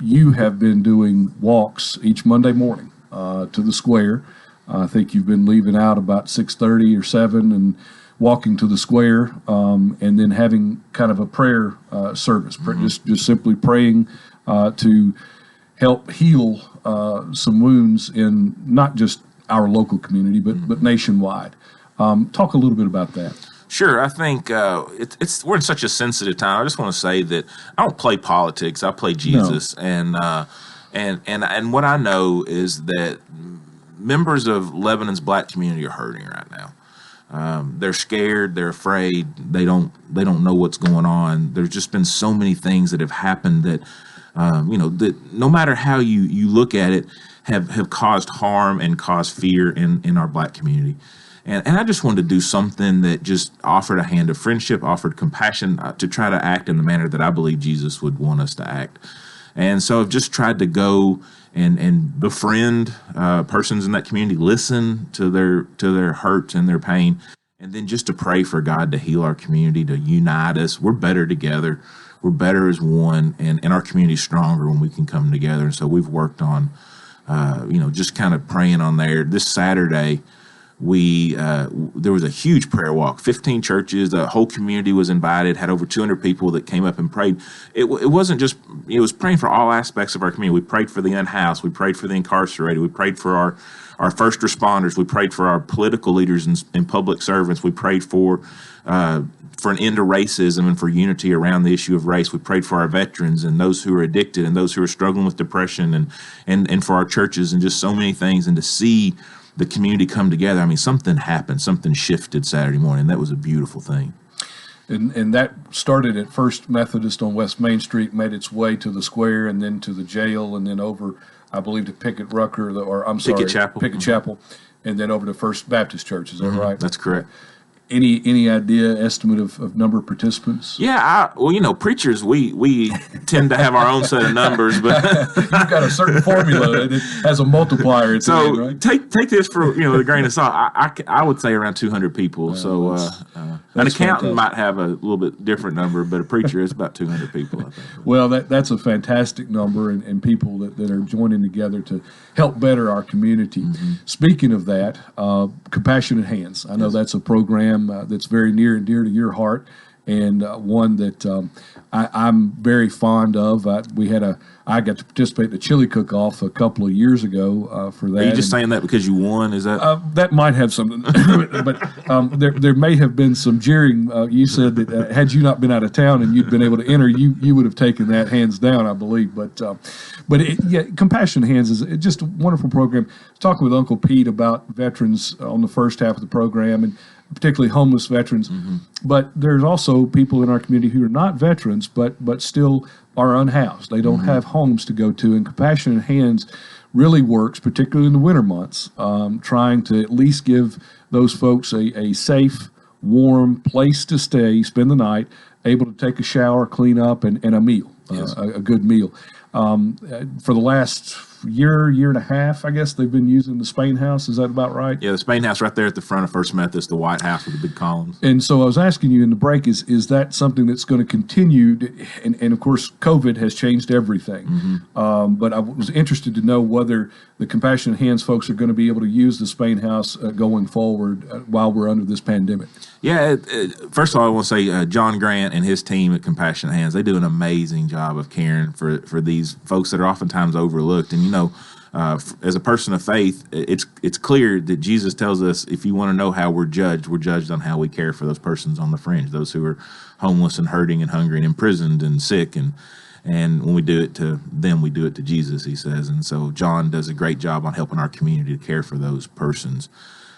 [SPEAKER 2] You have been doing walks each Monday morning to the square. I think you've been leaving out about 6:30 or 7 and walking to the square, and then having kind of a prayer service, just simply praying to help heal some wounds in not just our local community, but nationwide. Talk a little bit about that.
[SPEAKER 16] Sure, I think we're in such a sensitive time. I just want to say that I don't play politics; I play Jesus, and what I know is that members of Lebanon's Black community are hurting right now. They're scared. They're afraid. They don't know what's going on. There's just been so many things that have happened that, that no matter how you look at it, have caused harm and caused fear in our Black community. And I just wanted to do something that just offered a hand of friendship, offered compassion, to try to act in the manner that I believe Jesus would want us to act. And so I've just tried to go and befriend persons in that community, listen to their hurts and their pain, and then just to pray for God to heal our community, to unite us. We're better together. We're better as one, and our community is stronger when we can come together. And so we've worked on, just kind of praying on there. This Saturday, there was a huge prayer walk, 15 churches, the whole community was invited, had over 200 people that came up and prayed. It wasn't just, it was praying for all aspects of our community. We prayed for the unhoused, we prayed for the incarcerated, we prayed for our first responders, we prayed for our political leaders and public servants, we prayed for an end to racism and for unity around the issue of race. We prayed for our veterans and those who are addicted and those who are struggling with depression and for our churches and just so many things. And to see the community come together, I mean, something happened, something shifted Saturday morning. That was a beautiful thing.
[SPEAKER 2] And that started at First Methodist on West Main Street, made its way to the square and then to the jail and then over, I believe, to Pickett Rucker, Pickett Chapel, and then over to First Baptist Church. Is that right?
[SPEAKER 16] That's correct.
[SPEAKER 2] Any idea, estimate of number of participants?
[SPEAKER 16] Yeah, preachers, we tend to have our own set of numbers, but
[SPEAKER 2] you've got a certain formula that has a multiplier. At
[SPEAKER 16] so
[SPEAKER 2] the end,
[SPEAKER 16] right? take this for a grain of salt. I would say around 200 people. So an accountant might have a little bit different number, but a preacher is about 200 people, I think.
[SPEAKER 2] Well, that's a fantastic number, and people that are joining together to help better our community. Mm-hmm. Speaking of that, Compassionate Hands. I know that's a program that's very near and dear to your heart, and one that I'm very fond of. I got to participate in the chili cook-off a couple of years ago for that.
[SPEAKER 16] Are you just saying that because you won? Is that
[SPEAKER 2] that might have something, but there may have been some jeering. You said that had you not been out of town and you'd been able to enter, you would have taken that hands down, I believe. But Compassion Hands is just a wonderful program. Talking with Uncle Pete about veterans on the first half of the program, and particularly homeless veterans. Mm-hmm. But there's also people in our community who are not veterans, but still are unhoused. They don't have homes to go to, and Compassionate Hands really works, particularly in the winter months, trying to at least give those folks a safe, warm place to stay, spend the night, able to take a shower, clean up, and a meal, a good meal. For the last year and a half, I guess, they've been using the Spain House. Is that about right?
[SPEAKER 16] Yeah, the Spain House right there at the front of First Methodist, the white house with the big columns.
[SPEAKER 2] And so I was asking you in the break, is that something that's going to continue? And of course, COVID has changed everything. But I was interested to know whether the Compassionate Hands folks are going to be able to use the Spain House going forward while we're under this pandemic.
[SPEAKER 16] Yeah, first of all, I want to say John Grant and his team at Compassionate Hands, they do an amazing job of caring for these folks that are oftentimes overlooked. And, as a person of faith, it's clear that Jesus tells us if you want to know how we're judged on how we care for those persons on the fringe, those who are homeless and hurting and hungry and imprisoned and sick. And when we do it to them, we do it to Jesus, he says. And so John does a great job on helping our community to care for those persons.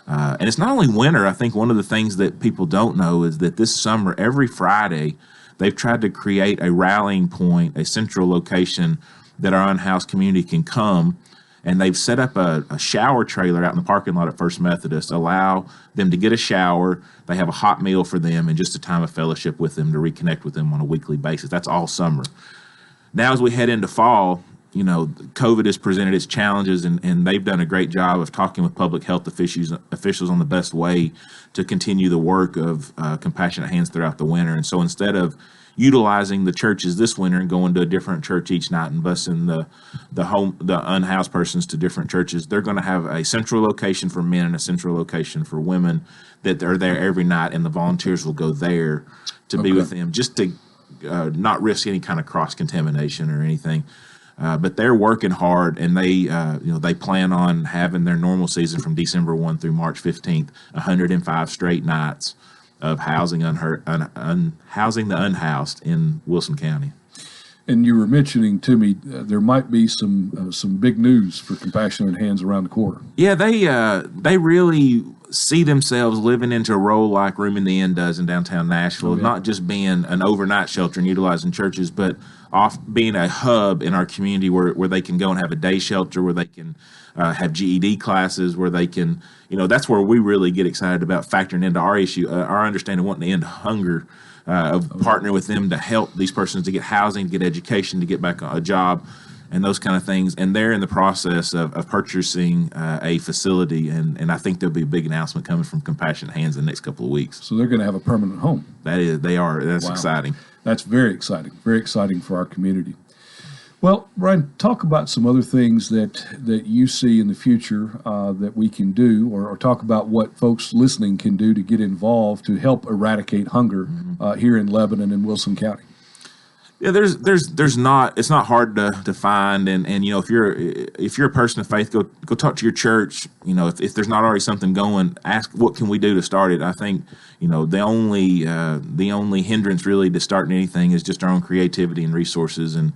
[SPEAKER 16] And it's not only winter. I think one of the things that people don't know is that this summer, every Friday, they've tried to create a rallying point, a central location that our unhoused community can come. And they've set up a shower trailer out in the parking lot at First Methodist, allow them to get a shower. They have a hot meal for them and just a time of fellowship with them to reconnect with them on a weekly basis. That's all summer. Now, as we head into fall, COVID has presented its challenges, and they've done a great job of talking with public health officials on the best way to continue the work of Compassionate Hands throughout the winter. And so instead of utilizing the churches this winter and going to a different church each night and busing the unhoused persons to different churches, they're going to have a central location for men and a central location for women that are there every night, and the volunteers will go there to be with them, just to not risk any kind of cross-contamination or anything. But they're working hard, and they plan on having their normal season from December 1 through March 15th, 105 straight nights of housing housing the unhoused in Wilson County.
[SPEAKER 2] And you were mentioning to me there might be some big news for Compassionate Hands around the corner.
[SPEAKER 16] Yeah, they really see themselves living into a role like Room in the Inn does in downtown Nashville, not just being an overnight shelter and utilizing churches, but being a hub in our community where they can go and have a day shelter, where they can have GED classes, where they can, that's where we really get excited about factoring into our issue, our understanding of wanting to end hunger, of partnering with them to help these persons to get housing, to get education, to get back a job, and those kind of things. And they're in the process of purchasing a facility, and I think there'll be a big announcement coming from Compassionate Hands in the next couple of weeks.
[SPEAKER 2] So they're going to have a permanent home.
[SPEAKER 16] They are. That's exciting.
[SPEAKER 2] That's very exciting for our community. Well, Brian, talk about some other things that you see in the future that we can do, or talk about what folks listening can do to get involved to help eradicate hunger here in Lebanon and Wilson County.
[SPEAKER 16] Yeah, there's not, it's not hard to find, and if you're a person of faith, go talk to your church. If there's not already something going, ask what can we do to start it. I think the only hindrance really to starting anything is just our own creativity and resources, and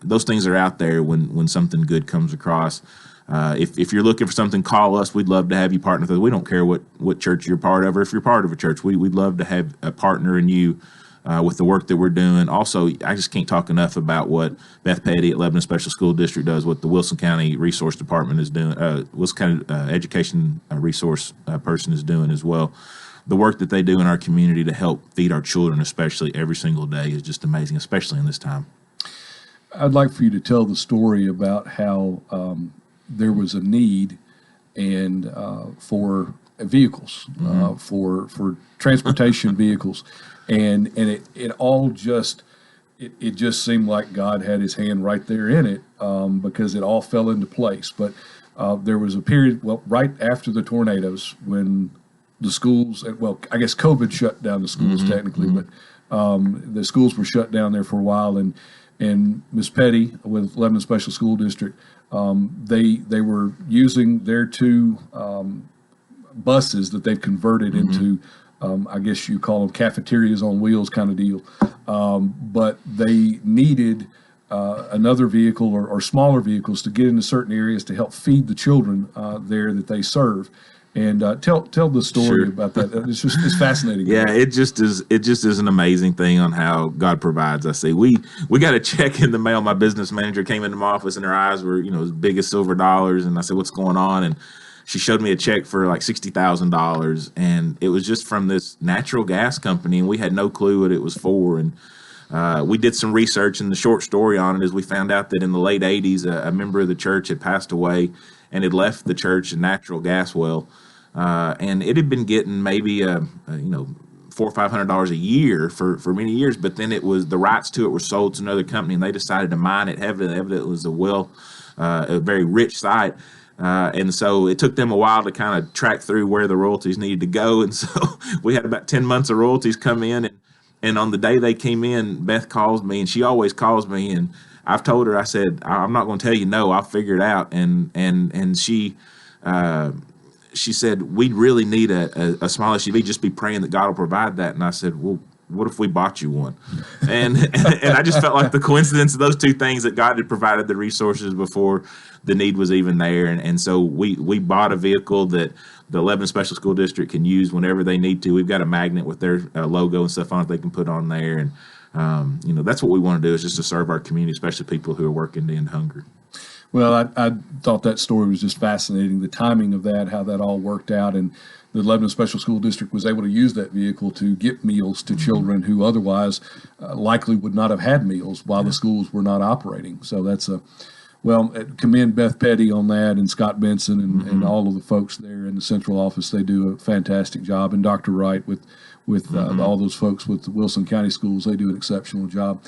[SPEAKER 16] those things are out there when something good comes across. If you're looking for something, call us. We'd love to have you partner with us. We don't care what church you're part of, or if you're part of a church, we'd love to have a partner in you with the work that we're doing. Also, I just can't talk enough about what Beth Petty at Lebanon Special School District does, what the Wilson County Resource Department is doing, Wilson County Education Resource person is doing as well. The work that they do in our community to help feed our children, especially every single day, is just amazing, especially in this time.
[SPEAKER 2] I'd like for you to tell the story about how there was a need and for vehicles, for transportation vehicles, and it all just it just seemed like God had His hand right there in it, because it all fell into place. But there was a period, right after the tornadoes, when the schools, I guess COVID shut down the schools technically, but the schools were shut down there for a while, and Ms. Petty with Lebanon Special School District, they were using their two buses that they've converted into, I guess you call them cafeterias on wheels kind of deal. But they needed another vehicle or smaller vehicles to get into certain areas to help feed the children there that they serve. And tell the story
[SPEAKER 16] Sure.
[SPEAKER 2] about that. It's fascinating.
[SPEAKER 16] Yeah, it just is an amazing thing on how God provides. I say we got a check in the mail. My business manager came into my office and her eyes were, as big as silver dollars. And I said, "What's going on?" And she showed me a check for like $60,000, and it was just from this natural gas company, and we had no clue what it was for. And we did some research, and the short story on it is we found out that in the late '80s, a member of the church had passed away and had left the church a natural gas well. And it had been getting maybe $400 or $500 a year for many years, but then the rights to it were sold to another company, and they decided to mine it heavily. It was a very rich site, and so it took them a while to kind of track through where the royalties needed to go, and so we had about 10 months of royalties come in, and on the day they came in, Beth calls me, and she always calls me, and I've told her, I said, I'm not going to tell you no, I'll figure it out, and she said, we really need a small SUV. Just be praying that God will provide that. And I said, well, what if we bought you one? And I just felt like the coincidence of those two things, that God had provided the resources before the need was even there. And so we bought a vehicle that the Lebanon Special School District can use whenever they need to. We've got a magnet with their logo and stuff on it they can put on there. And, that's what we want to do, is just to serve our community, especially people who are working to end hunger.
[SPEAKER 2] Well, I thought that story was just fascinating, the timing of that, how that all worked out, and the Lebanon Special School District was able to use that vehicle to get meals to children who otherwise likely would not have had meals while the schools were not operating. So that's commend Beth Petty on that, and Scott Benson and all of the folks there in the central office. They do a fantastic job, and Dr. Wright with all those folks with the Wilson County Schools, they do an exceptional job.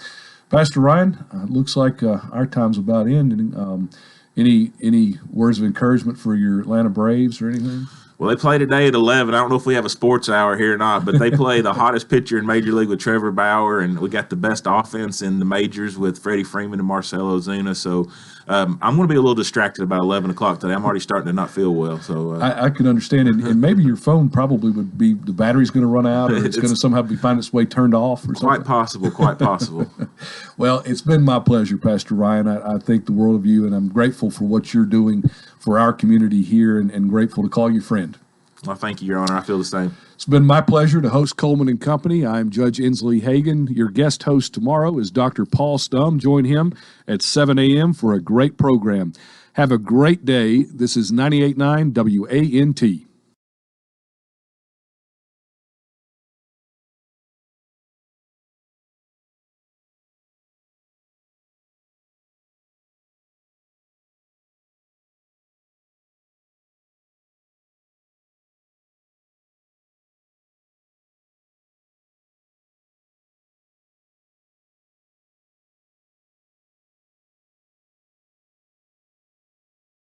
[SPEAKER 2] Pastor Ryan, looks like our time's about ending. Any words of encouragement for your Atlanta Braves or anything?
[SPEAKER 16] Well, they play today at 11. I don't know if we have a sports hour here or not, but they play the hottest pitcher in Major League with Trevor Bauer, and we got the best offense in the majors with Freddie Freeman and Marcell Ozuna. So I'm going to be a little distracted about 11 o'clock today. I'm already starting to not feel well. So
[SPEAKER 2] I can understand it. And maybe your phone probably would be, the battery's going to run out, or it's going to somehow find its way turned off or something.
[SPEAKER 16] Quite possible.
[SPEAKER 2] Well, it's been my pleasure, Pastor Ryan. I think the world of you, and I'm grateful for what you're doing for our community here, and grateful to call you friend.
[SPEAKER 16] Well, thank you, Your Honor. I feel the same.
[SPEAKER 2] It's been my pleasure to host Coleman and Company. I'm Judge Inslee Hagan. Your guest host tomorrow is Dr. Paul Stum. Join him at 7 a.m. for a great program. Have a great day. This is 98.9 WANT.